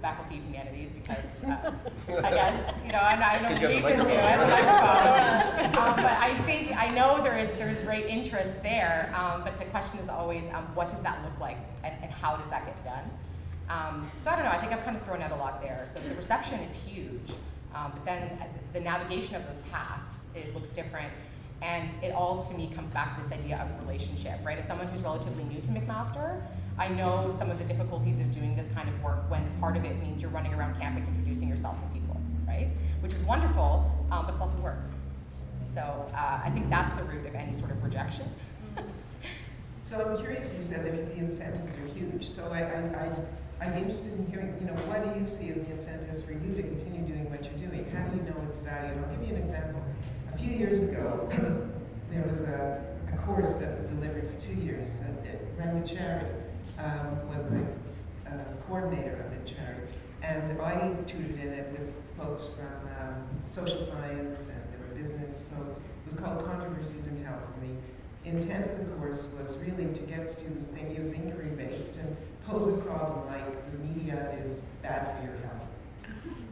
Faculty of Humanities because I guess, I know the reason to. I have a microphone. But I know there is great interest there, but the question is always, what does that look like and how does that get done? So I don't know, I think I've kind of thrown out a lot there. So the reception is huge, but then the navigation of those paths, it looks different. And it all, to me, comes back to this idea of relationship, right? As someone who's relatively new to McMaster, I know some of the difficulties of doing this kind of work when part of it means you're running around campus introducing yourself to people, right? Which is wonderful, but it's also work. So I think that's the root of any sort of rejection. So I'm curious, you said that the incentives are huge. So I'm interested in hearing, what do you see as the incentives for you to continue doing what you're doing? How do you know its value? And I'll give you an example. A few years ago, there was a course that was delivered for 2 years. Ranga Chari was the coordinator of it, Chari. And I tutored in it with folks from social science, and there were business folks. It was called Controversies in Health. And the intent of the course was really to get students thinking. It was inquiry-based and pose a problem like the media is bad for your health.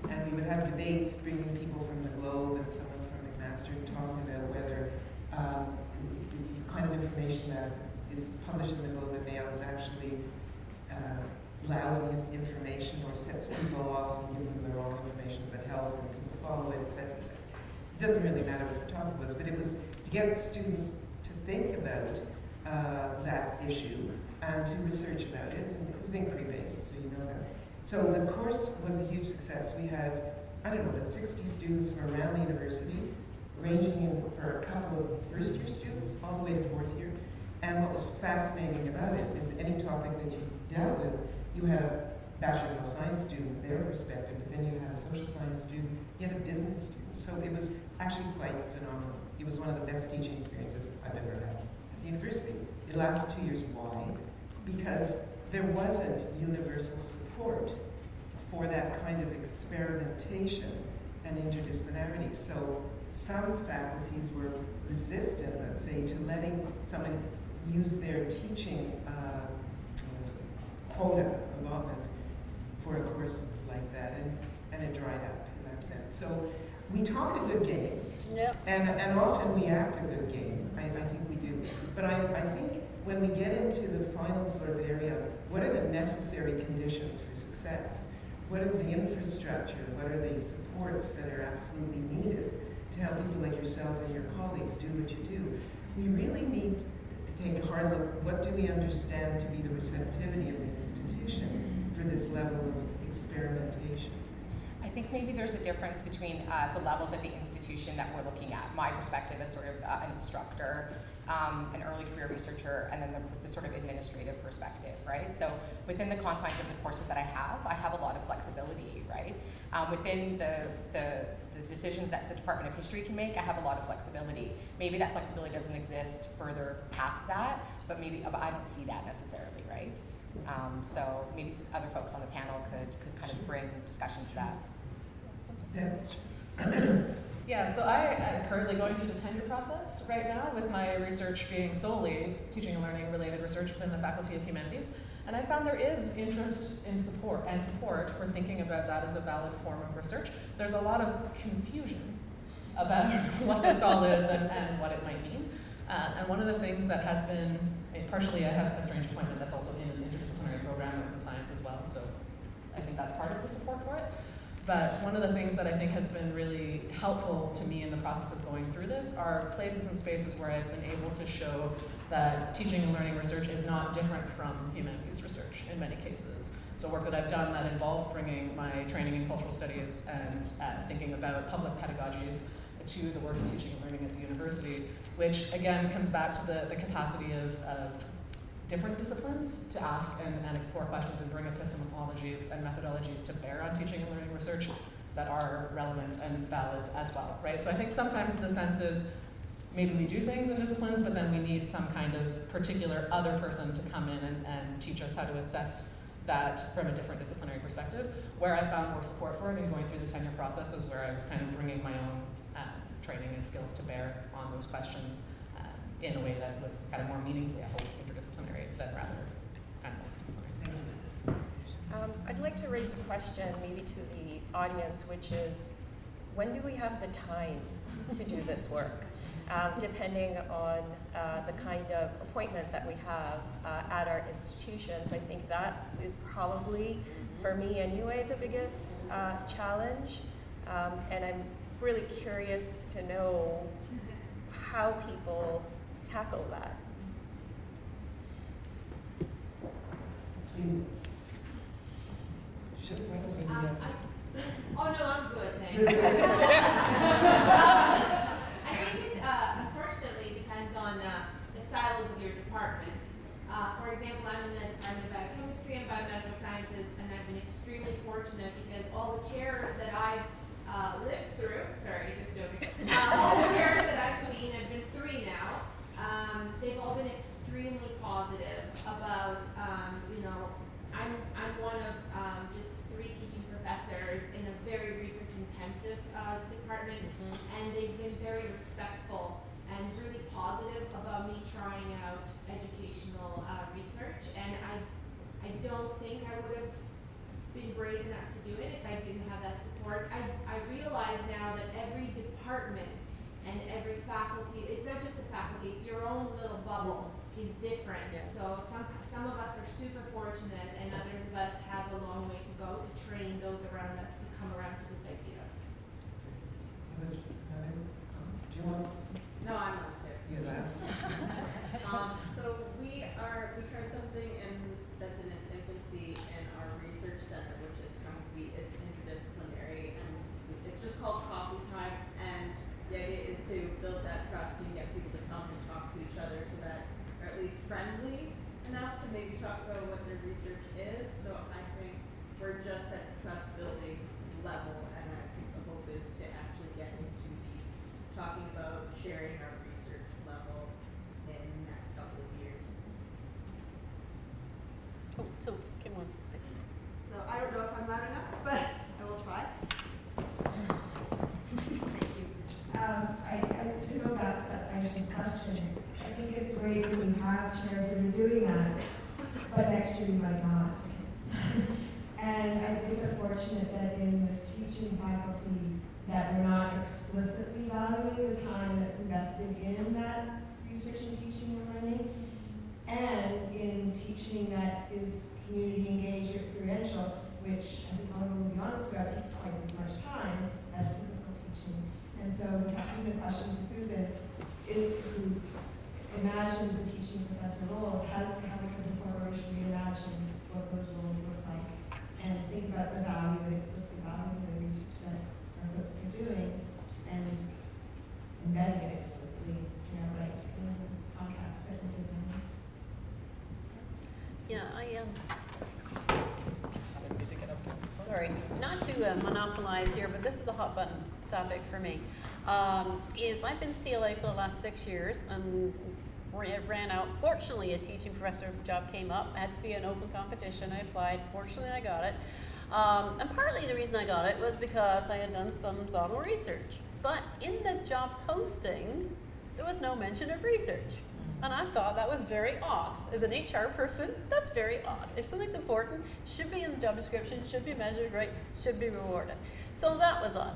And we would have debates bringing people from the Globe and someone from McMaster talking about whether the kind of information that is published in the Globe and Mail is actually lousy information or sets people off and gives them the wrong information about health and people follow it, etc. It doesn't really matter what the topic was, but it was to get students to think about that issue and to research about it, and it was inquiry-based, so you know that. So the course was a huge success. We had, about 60 students from around the university, ranging in for a couple of first-year students all the way to fourth year. And what was fascinating about it is any topic that you dealt with, you had a Bachelor of Health Science student, their perspective, but then you had a social science student, you had a business student. So it was actually quite phenomenal. It was one of the best teaching experiences I've ever had at the university. It lasted 2 years. Why? Because there wasn't universal support for that kind of experimentation and interdisciplinarity. So some faculties were resistant, let's say, to letting someone use their teaching quota allotment for a course like that, and it dried up in that sense. So we talk a good game, Yep. and often we act a good game. I think we do. But I think when we get into the final sort of area of what are the necessary conditions for success, what is the infrastructure, what are the supports that are absolutely needed to help people like yourselves and your colleagues do what you do, we really need to take a hard look. What do we understand to be the receptivity of the institution for this level of experimentation? I think maybe there's a difference between the levels of the institution that we're looking at. My perspective as sort of an instructor, an early career researcher, and then the sort of administrative perspective, right? So within the confines of the courses that I have a lot of flexibility, right? Within the decisions that the Department of History can make, I have a lot of flexibility. Maybe that flexibility doesn't exist further past that, but I don't see that necessarily, right? So maybe other folks on the panel could kind of bring discussion to that. Yeah, so I'm currently going through the tenure process right now, with my research being solely teaching and learning related research within the Faculty of Humanities. And I found there is interest in support for thinking about that as a valid form of research. There's a lot of confusion about what this all is and what it might mean. And one of the things that has been, partially I have a strange appointment that's also in an interdisciplinary program that's in science as well, so I think that's part of the support for it. But one of the things that I think has been really helpful to me in the process of going through this are places and spaces where I've been able to show that teaching and learning research is not different from humanities research in many cases. So work that I've done that involves bringing my training in cultural studies and thinking about public pedagogies to the work of teaching and learning at the university, which again comes back to the capacity of different disciplines to ask and explore questions and bring epistemologies and methodologies to bear on teaching and learning research that are relevant and valid as well, right? So I think sometimes the sense is maybe we do things in disciplines, but then we need some kind of particular other person to come in and teach us how to assess that from a different disciplinary perspective. Where I found more support for it in going through the tenure process was where I was kind of bringing my own training and skills to bear on those questions in a way that was kind of more meaningfully, I hope, interdisciplinary than rather kind of multidisciplinary. I'd like to raise a question maybe to the audience, which is, when do we have the time to do this work? Depending on the kind of appointment that we have at our institutions, I think that is probably, for me anyway, the biggest challenge. And I'm really curious to know how people tackle that. Oh no, I'm good, thanks. I think it unfortunately depends on the silos of your department. For example, I'm in the Department of Biochemistry and Biomedical Sciences, and I've been extremely fortunate because all the chairs that I've lived through, sorry, just joking, all the chairs that I've seen, I've been 3 now, they've all been extremely positive about, I'm one of just 3 teaching professors in a very research-intensive department, and they've been very respectful and really positive about me trying out educational research. And I don't think I would have been brave enough to do it if I didn't have that support. I realize now that every department and every faculty, it's not just the faculty, it's your own little bubble is different. Yeah. So some of us are super fortunate, and others of us have a long way to go to train those around us to come around to this idea. Do you want No, I'm not too. you that? So we tried something that's in its infancy in our research center, which is interdisciplinary, and it's just called Coffee Time. And the idea is to build that trust and get people to come and talk to each other so that they're at least friendly enough to maybe talk about what their research is. So I think we're just at the trust building level, and I think the hope is to actually get into the talking about sharing our research level in the next couple of years. Oh, so Kim wants to say something. So I don't know if I'm loud enough, but I will try. Thank you. To go back to Ayesha's question, I think it's great that we have chairs that are doing that, but next year we might not. And I think it's unfortunate that in the teaching faculty that we're not explicitly valuing the time that's invested in that research and teaching and learning, and in teaching that is community engaged or experiential, which I think all will be honest about takes twice as much time as typical teaching. And so the question to Susan, if you imagine the teaching professor roles, how could the forward should we imagine what those roles look like? And think about the value and explicitly value the research that our folks are doing, and embedding it explicitly, right, in the contracts that we're designing. Yeah, sorry, not to monopolize here, but this is a hot button topic for me. Is I've been CLA for the last 6 years. It ran out. Fortunately, a teaching professor job came up. It had to be an open competition. I applied. Fortunately, I got it. And partly the reason I got it was because I had done some zonal research. But in the job posting, there was no mention of research. And I thought that was very odd. As an HR person, that's very odd. If something's important, should be in the job description, should be measured right, should be rewarded. So that was odd.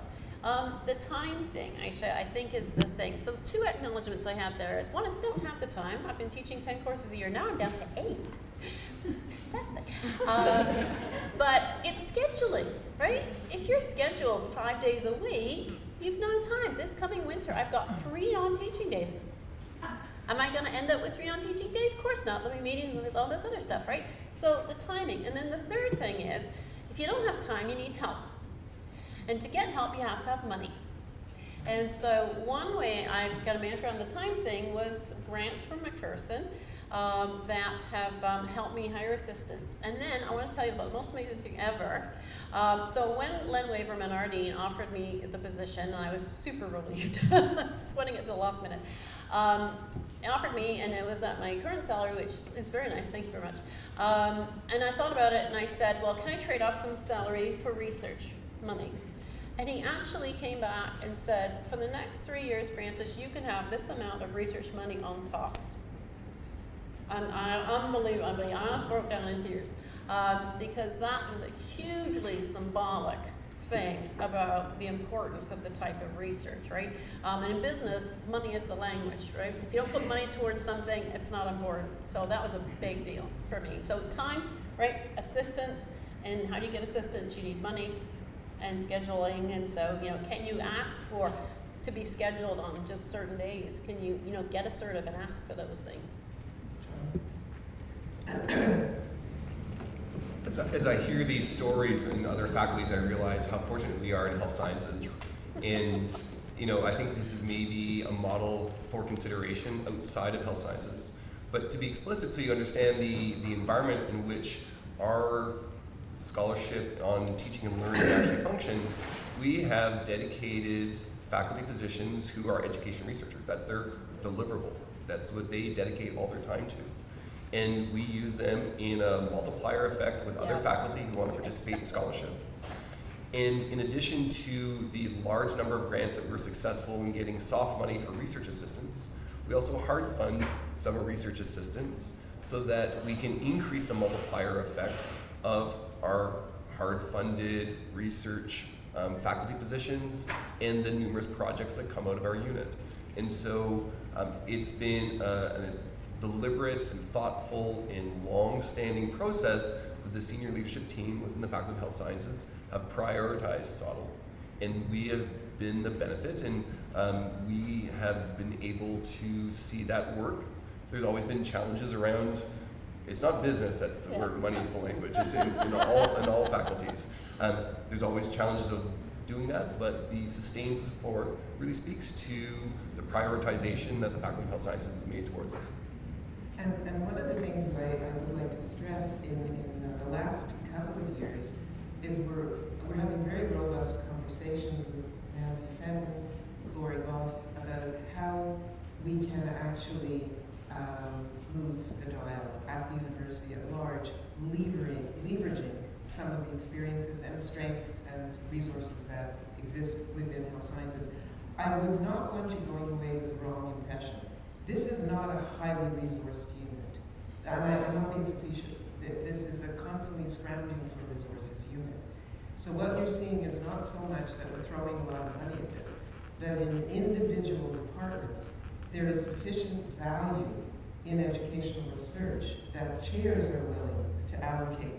The time thing, Ayesha, I think is the thing. So 2 acknowledgements I have there is, one is I don't have the time. I've been teaching 10 courses a year. Now I'm down to 8. This is fantastic. But it's scheduling, right? If you're scheduled 5 days a week, you've no time. This coming winter, I've got 3 non-teaching days. Am I going to end up with 3 non-teaching days? Of course not. There'll be meetings and there's all this other stuff, right? So the timing. And then the third thing is, if you don't have time, you need help. And to get help, you have to have money. And so one way I got a manager on the time thing was grants from McPherson that have helped me hire assistants. And then I want to tell you about the most amazing thing ever. So when Len Waverman, our dean, offered me the position, and I was super relieved, sweating it to the last minute, he offered me, and it was at my current salary, which is very nice, thank you very much. And I thought about it, and I said, well, can I trade off some salary for research money? And he actually came back and said, for the next 3 years, Francis, you can have this amount of research money on top. And unbelievably, I almost broke down in tears because that was a hugely symbolic thing about the importance of the type of research, right? And in business, money is the language, right? If you don't put money towards something, it's not important. So that was a big deal for me. So time, right? Assistance, and how do you get assistance? You need money and scheduling, and so, can you ask for to be scheduled on just certain days? Can you, get assertive and ask for those things? As I hear these stories in other faculties, I realize how fortunate we are in health sciences. And I think this is maybe a model for consideration outside of health sciences. But to be explicit, so you understand the environment in which our scholarship on teaching and learning actually functions, we have dedicated faculty positions who are education researchers. That's their deliverable. That's what they dedicate all their time to. And we use them in a multiplier effect with other faculty who want to participate in scholarship. And in addition to the large number of grants that we're successful in getting soft money for research assistants, we also hard fund summer research assistants so that we can increase the multiplier effect of our hard funded research faculty positions and the numerous projects that come out of our unit. And so it's been a deliberate and thoughtful and long-standing process that the senior leadership team within the Faculty of Health Sciences have prioritized SOTL. And we have been the benefit, and we have been able to see that work. There's always been challenges around, it's not business that's the word, money is the language. It's in all faculties. There's always challenges of doing that, but the sustained support really speaks to the prioritization that the Faculty of Health Sciences has made towards us. And one of the things that I would like to stress in the last couple of years is we're having very robust conversations with Nancy Fenton, Lori Goff, about how we can actually move the dial at the university at large, leveraging some of the experiences and strengths and resources that exist within health sciences. I would not want you going away with the wrong impression. This is not a highly resourced unit. I'm not being facetious. This is a constantly scrounging for resources unit. So what you're seeing is not so much that we're throwing a lot of money at this, that in individual departments, there is sufficient value in educational research that chairs are willing to allocate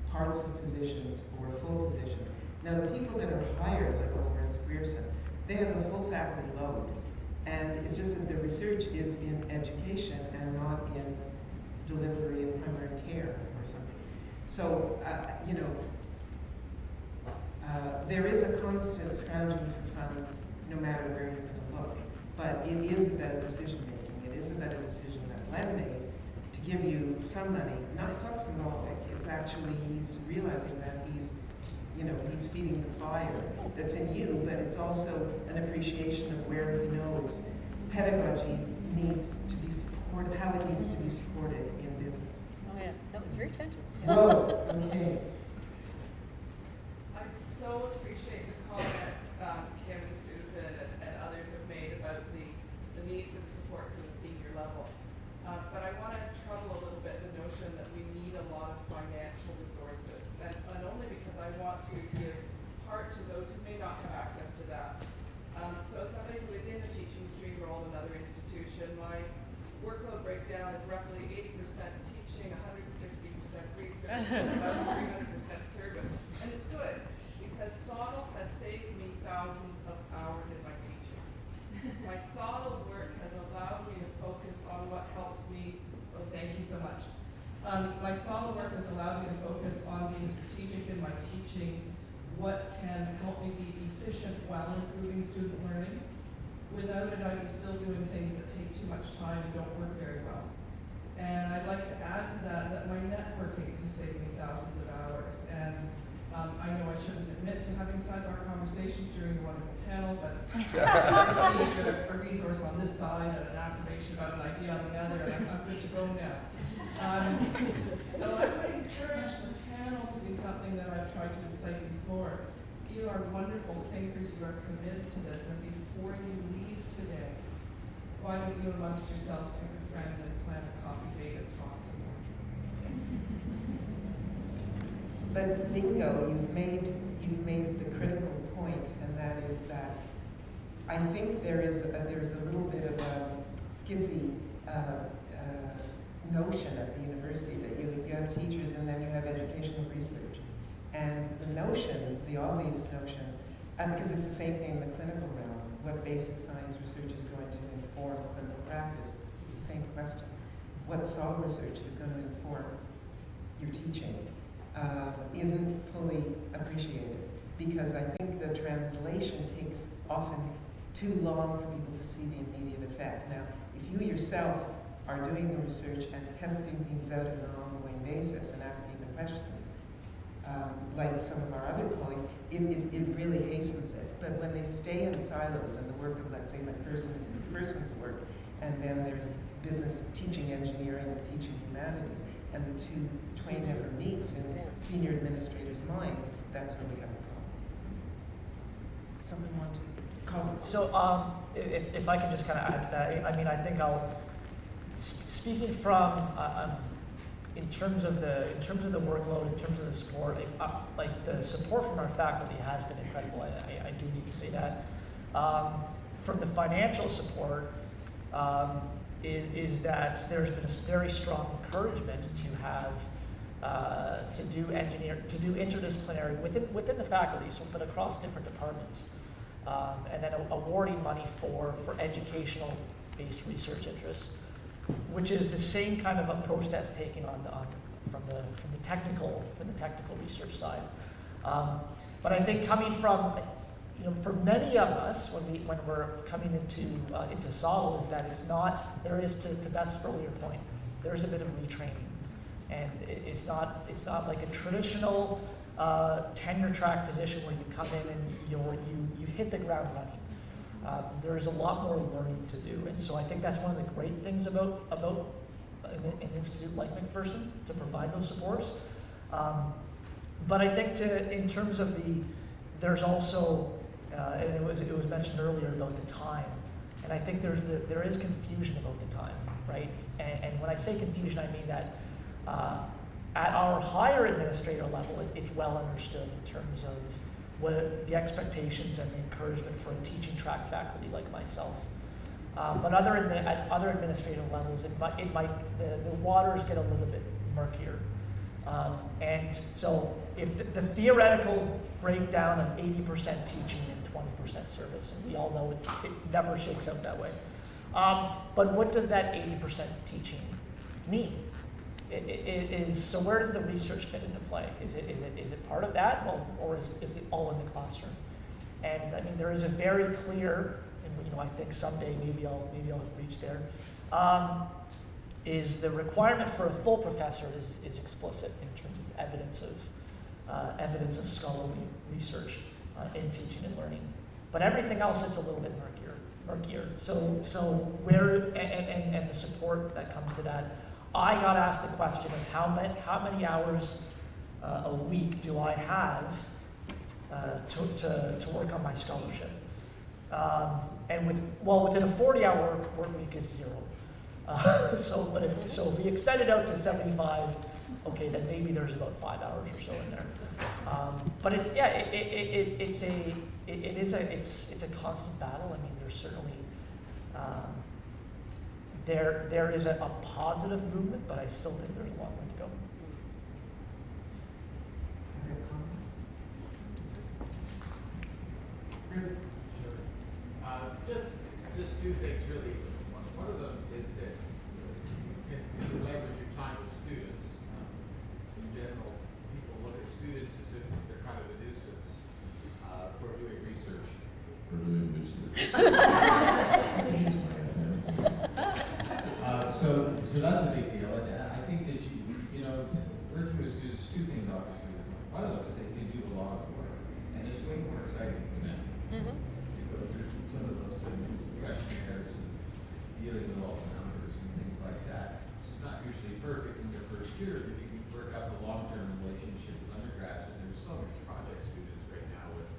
parts of positions or full positions. Now the people that are hired, like over in Grierson, they have a full faculty load. And it's just that the research is in education and not in delivery and primary care or something. So, there is a constant scrounging for funds no matter where you're going to look. But it is about decision making. It is about a decision that Len made to give you some money. It's not symbolic. It's actually, he's realizing that he's feeding the fire that's in you, but it's also an appreciation of where he knows pedagogy needs to be supported, how it needs to be supported in business. Oh yeah, that was very tangible. Whoa, okay. I so appreciate the comments Kim and Susan and others have made about the need for the support for the senior level. But I want to trouble a little bit the notion that we need a lot of financial resources, and only because I want to give part to those who may not have access to that. So as somebody who is in a teaching stream role in another institution, my workload breakdown is roughly 80% teaching, 160% research, about 300% service. And it's good, because SOTL has saved me thousands of hours in my teaching. My SOTL work has allowed me to focus on what helps me. Oh, thank you so much. My SOTL work has allowed me to focus on being strategic in my teaching, what can help me be efficient while improving student learning. Without it, I'd be still doing things that take too much time and don't work very well. And I'd like to add to that my networking has saved me thousands of hours. And I know I shouldn't admit to having sidebar conversations during a wonderful panel, but I received a resource on this side and an affirmation about an idea on the other, and I'm good to go now. So I would encourage the panel to do something that I've tried to incite before. You are wonderful thinkers, you are committed to this, and before you leave today, why don't you amongst yourself pick a friend and plan a coffee date and talk some more? But bingo, you've made the critical point, and that is that I think there's a little bit of a skitsy notion at the university that you have teachers and then you have educational research. And the notion, the obvious notion, because it's the same thing in the clinical realm, what basic science research is going to inform clinical practice, it's the same question. What SOTL research is going to inform your teaching? isn't fully appreciated, because I think the translation takes often too long for people to see the immediate effect. Now, if you yourself are doing the research and testing things out on an ongoing basis and asking the questions, like some of our other colleagues, it really hastens it. But when they stay in silos and the work of, let's say, McPherson's work, and then there's the business of teaching engineering and teaching humanities, and the two twain never meets in senior administrators' minds, that's where we have a problem. Someone want to comment? So if I can just kind of add to that, I mean, I think speaking from in terms of the workload, in terms of the support, like the support from our faculty has been incredible. I do need to say that. From the financial support, is that there's been a very strong encouragement to have to do interdisciplinary within the faculty, so but across different departments, and then awarding money for educational-based research interests, which is the same kind of approach that's taken from the technical research side. But I think coming from, for many of us, when we're coming into SOL, is that there is to Beth's earlier point, there's a bit of retraining, and it's not like a traditional tenure track position where you come in and you hit the ground running. There is a lot more learning to do, and so I think that's one of the great things about an institute like McPherson, to provide those supports. But I think in terms of there's also, and it was mentioned earlier about the time, and I think there is confusion about the time, right? And when I say confusion, I mean that at our higher administrator level, it's well understood in terms of what the expectations and the encouragement for a teaching track faculty like myself. But at other administrative levels, the waters get a little bit murkier. And so if the theoretical breakdown of 80% teaching and 20% service, and we all know it never shakes out that way. But what does that 80% teaching mean? So where does the research fit into play? Is it part of that, or is it all in the classroom? And I mean, there is a very clear, and I think someday maybe I'll reach there. Is the requirement for a full professor is explicit in terms of evidence of scholarly research in teaching and learning, but everything else is a little bit murkier. So where and the support that comes to that. I got asked the question of how many hours a week do I have to work on my scholarship, and within a 40-hour work week it's 0. So if we extend it out to 75, okay, then maybe there's about 5 hours or so in there. But it's a constant battle. I mean, there's certainly. There is a positive movement, but I still think there's a long way to go. Other comments? Bruce? Sure. Just two things really. One of them is that you can leverage your time with students. In general, people look at students as if they're kind of a nuisance for doing research. So that's a big deal, and I think that working with students, two things obviously. One of them is they can do a lot of work, and it's way more exciting for them. You go through some of those questionnaires and dealing with all the numbers and things like that. It's not usually perfect in your first year, but you can work out the long-term relationship with undergrads, and there's so many project students right now with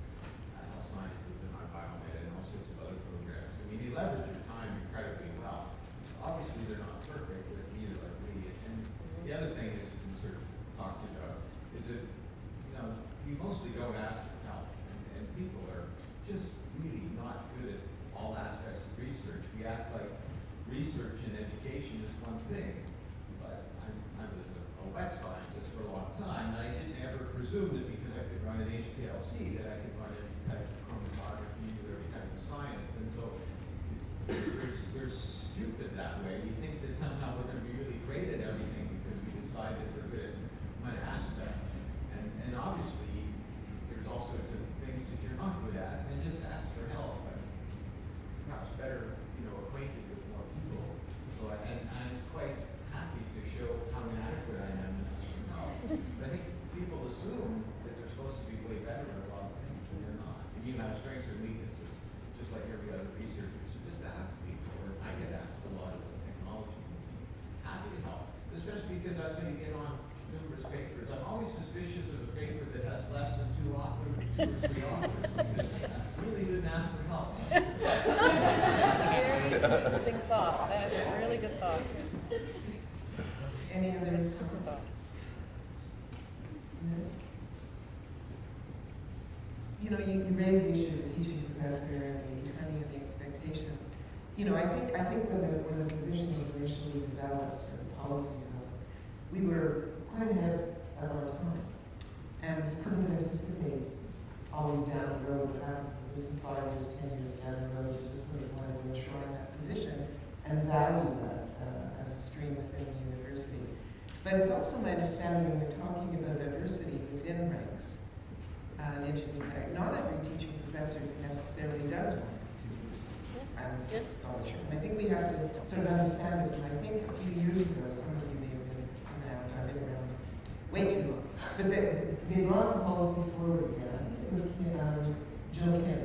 health sciences and biomed and all sorts of other programs. I mean, you leverage your time incredibly well. Obviously, they're not perfect, but neither are we. And the other thing is we sort of talked about is that you mostly go and ask for help, and people are just really not good at all aspects of research. We act like research and education is one thing, but I was a wet scientist for a long time, and I didn't ever presume that because I could run an HPLC that I could run any type of chromatography or every type of science. And so we're stupid that way. We think that somehow we're going to be really great at everything because we decide that we're good at one aspect. we offer, because really didn't ask for help. That's a very interesting thought. That is a really good thought. Any other Super thought. Yes. You know, you raised the issue of the teaching professor and the training of the expectations. You know, I think when the position was initially developed and the policy developed, we were quite ahead of our time and couldn't anticipate always down the road, perhaps it was 5 years, 10 years down the road, just sort of wanted to ensure that position and value that as a stream within the university. But it's also my understanding when we're talking about diversity within ranks, interdisciplinary, not every teaching professor necessarily does want to do scholarship. And I think we have to sort of understand this, and I think a few years ago, some of you may have been around, I've been around way too long, but they brought the policy forward again. It was Joe Kim.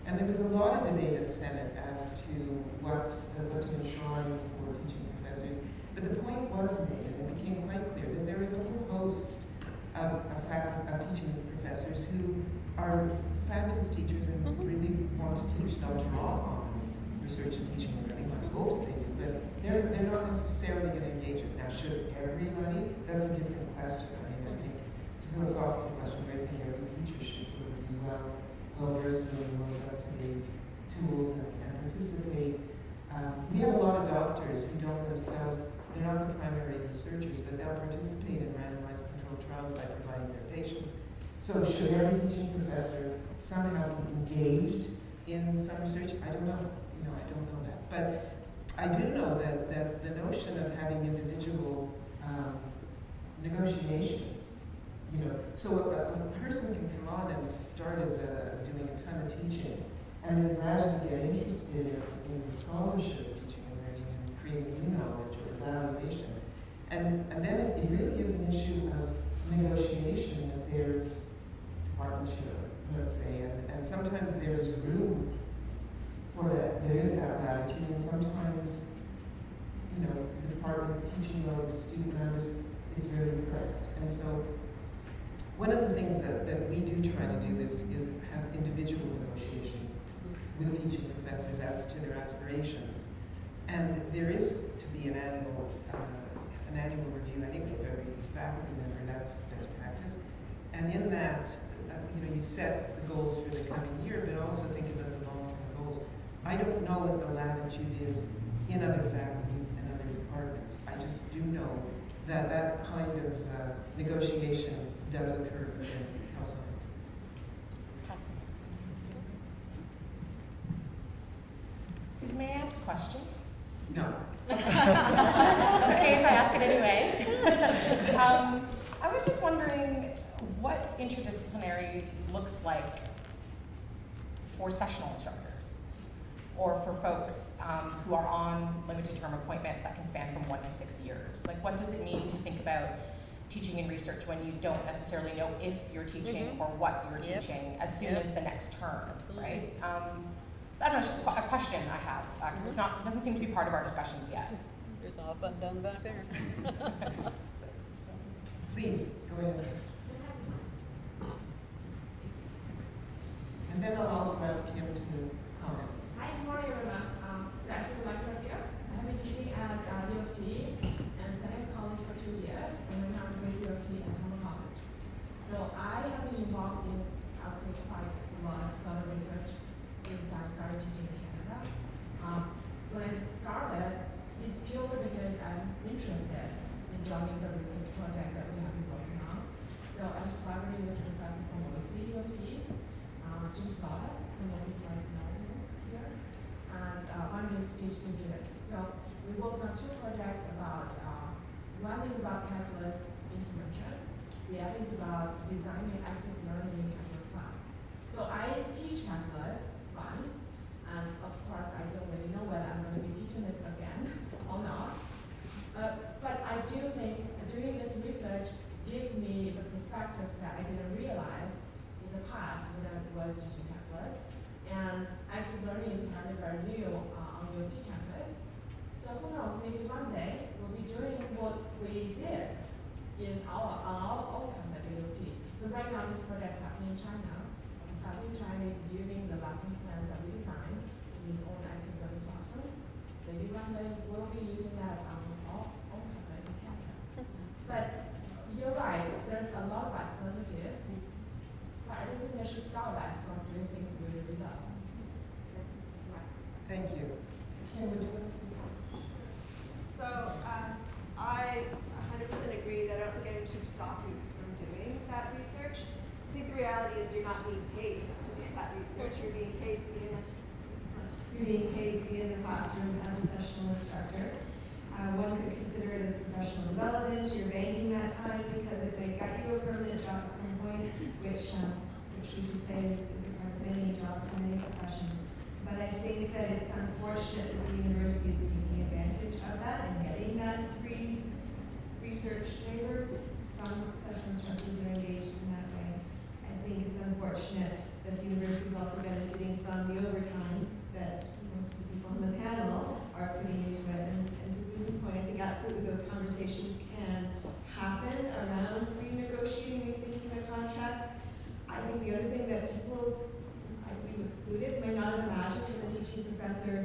And there was a lot of debate at Senate as to what to enshrine for teaching professors. But the point was made, and it became quite clear, that there is a whole host of teaching professors who are fabulous teachers and really want to teach. They'll draw on research and teaching and learning. One hopes they do, but they're not necessarily going to engage it. Now, should everybody? That's a different question. I mean, I think it's a philosophical question, but I think every teacher should sort of be well versed in the most up-to-date tools and participate. We have a lot of doctors who don't themselves, they're not the primary researchers, but they'll participate in randomized controlled trials by providing their patients. So should every teaching professor somehow be engaged in some research? I don't know. You know, I don't know that. But I do know that the notion of having individual negotiations, you know, so a person can come on and start as doing a ton of teaching, and then gradually get interested in the scholarship of teaching and learning and creating new knowledge or evaluation. And then it really is an issue of negotiation with their department chair, let's say, and sometimes there's room for that. There is that latitude, and sometimes, you know, the department teaching load, the student members is very impressed. And so one of the things that we do try to do is have individual negotiations with teaching professors as to their aspirations. And there is to be an annual review, I think, with every faculty member. That's best practice. And in that, you know, you set the goals for the coming year, but also think about the long-term goals. I don't know what the latitude is in other faculties and other departments. I just do know that that kind of negotiation does occur within health science. Susan, may I ask a question? No. Okay, if I ask it anyway. I was just wondering what interdisciplinary looks like for sessional instructors, or for folks who are on limited term appointments that can span from 1 to 6 years. Like, what does it mean to think about teaching and research when you don't necessarily know if you're teaching or what you're teaching as soon as the next term, right? So I don't know, it's just a question I have, because it doesn't seem to be part of our discussions yet. There's all buttons on the back there. Please, go ahead. And then I'll also ask him to comment. Hi, good morning, everyone. It's actually Lecturer here. I have been teaching at DeGroote and Senate College for 2 years, and then I'm with DeGroote and Humboldt College. So I have been involved in, I would say, quite a lot of scholar research since I started teaching in Canada. When I started, it's purely because I'm interested in joining the research project that we have been working on. So I'm collaborating with Professor from DeGroote, Jim Scott, some of you might know him here, and I'm his PhD student. So we worked on 2 projects about, one is about calculus intervention, the other is about designing active learning in the class. So I teach calculus once, and of course I don't really know whether I'm going to be teaching it again or not. But I do think doing this research gives me the perspective that I didn't realize in the past when I was teaching calculus. And active learning is kind of very new on UT campus. So who knows, maybe one day we'll be doing what we did on our campus at UT. So right now this project is happening in China, just proud of doing things really, really well. Thank you. So I 100% agree that I don't think anyone should stop you from doing that research. I think the reality is you're not being paid to do that research. You're being paid to be in the classroom as a sessional instructor. One could consider it as professional development. You're banking that time because it may get you a permanent job at some point, which we can say is a part of many jobs in many professions. But I think that it's unfortunate that the university is taking advantage of that and getting that free research labor from sessional instructors that are engaged in that way. I think it's unfortunate that the university is also benefiting from the overtime that most of the people on the panel are putting into it. And to Susan's point, I think absolutely those conversations can happen around renegotiating, rethinking the contract. I think the other thing that people we've excluded might not have imagined when the teaching professor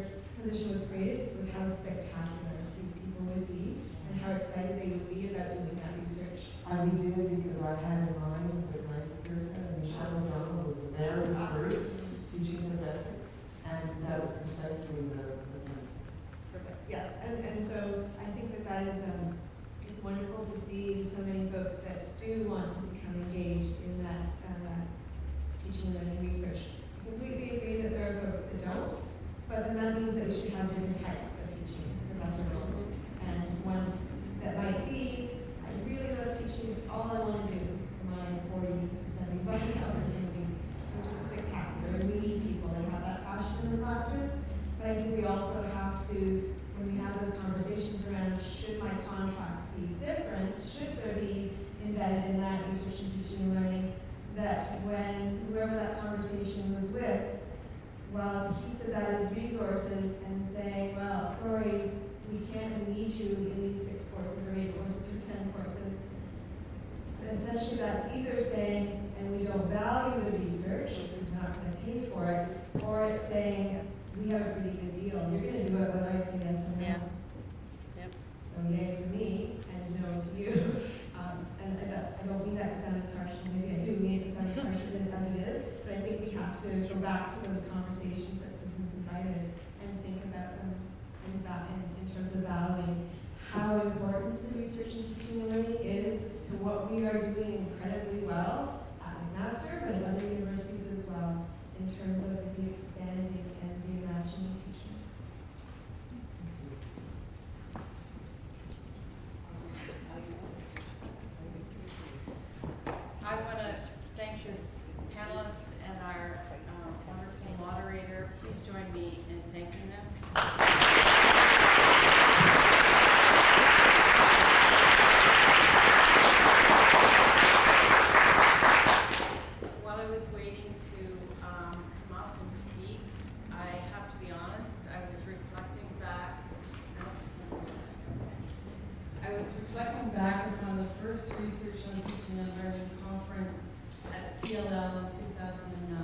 position was created was how spectacular these people would be and how excited they would be about doing that research. We did because I had in mind the right person, and Michelle McDonald was the very first teaching professor, and that was precisely the point. Perfect. Yes, and so I think that is it's wonderful to see so many folks that do want to become engaged in that teaching and learning research. Completely agree that there are folks that don't, but then that means that we should have different types of teaching professor roles. And one that might be, I really love teaching, it's all I want to do for my 40 to 75 hours in a week, which is spectacular. And we need people that have that passion in the classroom. But I think we also have to, when we have those conversations around should my contract be different, should there be embedded in that research and teaching and learning, that when whoever that conversation was with, well, he said that as resources and say, well, sorry, we need you in these 6 courses or 8 courses or 10 courses. Essentially, that's either saying, and we don't value the research because we're not going to pay for it, or it's saying, we have a pretty good deal. You're going to do it whether I say yes or no. Yeah. Yep. So yay for me and no to you. And I don't mean that to sound as harsh, maybe I do mean it to sound as harsh as it is, but I think we have to go back to those conversations that Susan's invited and think about them in terms of valuing how important the research and teaching and learning is to what we are doing incredibly well at McMaster, but at other universities as well, in terms of the expanding and reimagining teaching. I want to thank this panelist and our wonderful moderator. Please join me in thanking them. While I was waiting to come up and speak, I have to be honest, I was reflecting back upon the first Research on Teaching and Learning conference at CLL in 2009.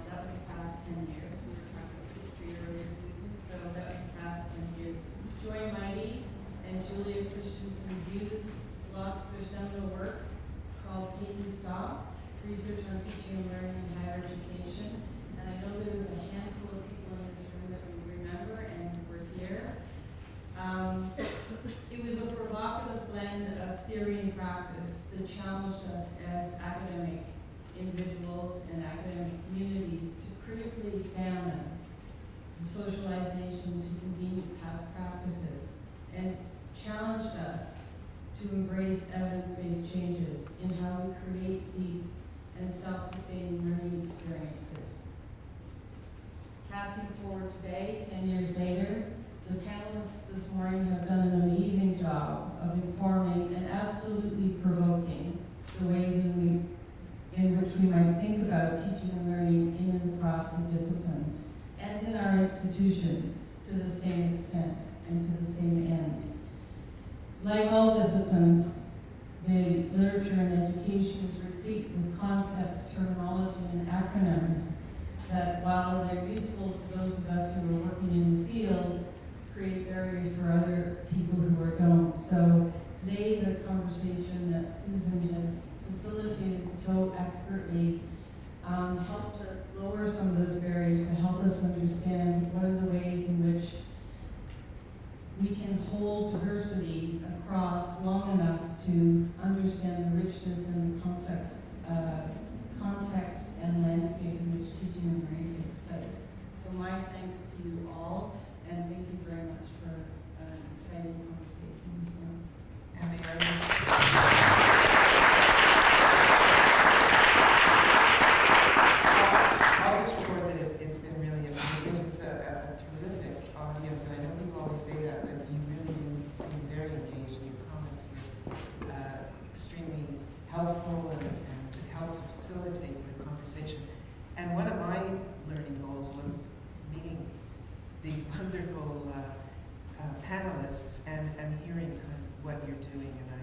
That was the past 10 years. We were talking about history earlier, Susan, so that was the past 10 years. Joy Mighty and Julia Christensen Hughes launched their seminal work called Taking Stock, Research on Teaching and Learning in Higher Education. And I know there was a handful of people in this room that we remember and were here. It was a provocative blend of theory and practice that challenged us as academic individuals and academic communities to critically examine the socialization to convenient past practices and challenged us to embrace evidence-based changes in how we create deep and self-sustaining learning experiences. Passing forward today, 10 years later, the panelists this morning have done an amazing job of informing and absolutely provoking the ways in which we might think about teaching and learning in and across the disciplines and in our institutions to the same extent and to the same end. Like all disciplines, the literature and education is replete with concepts, terminology, and acronyms that, while they're useful to those of us who are working in the field, create barriers for other people who don't. So today, the conversation that Susan has facilitated so expertly certainly help to lower some of those barriers, to help us understand what are the ways in which we can hold diversity across long enough to understand the richness and the complex context and landscape in which teaching and learning takes place. So my thanks to you all, and thank you very much for an exciting conversation this morning. And may I just I'll just report that it's been really amazing. It's a terrific audience, and I know people always say that, but you really do seem very engaged, and your comments were extremely helpful and helped to facilitate the conversation. And one of my learning goals was meeting these wonderful panelists and hearing kind of what you're doing, and I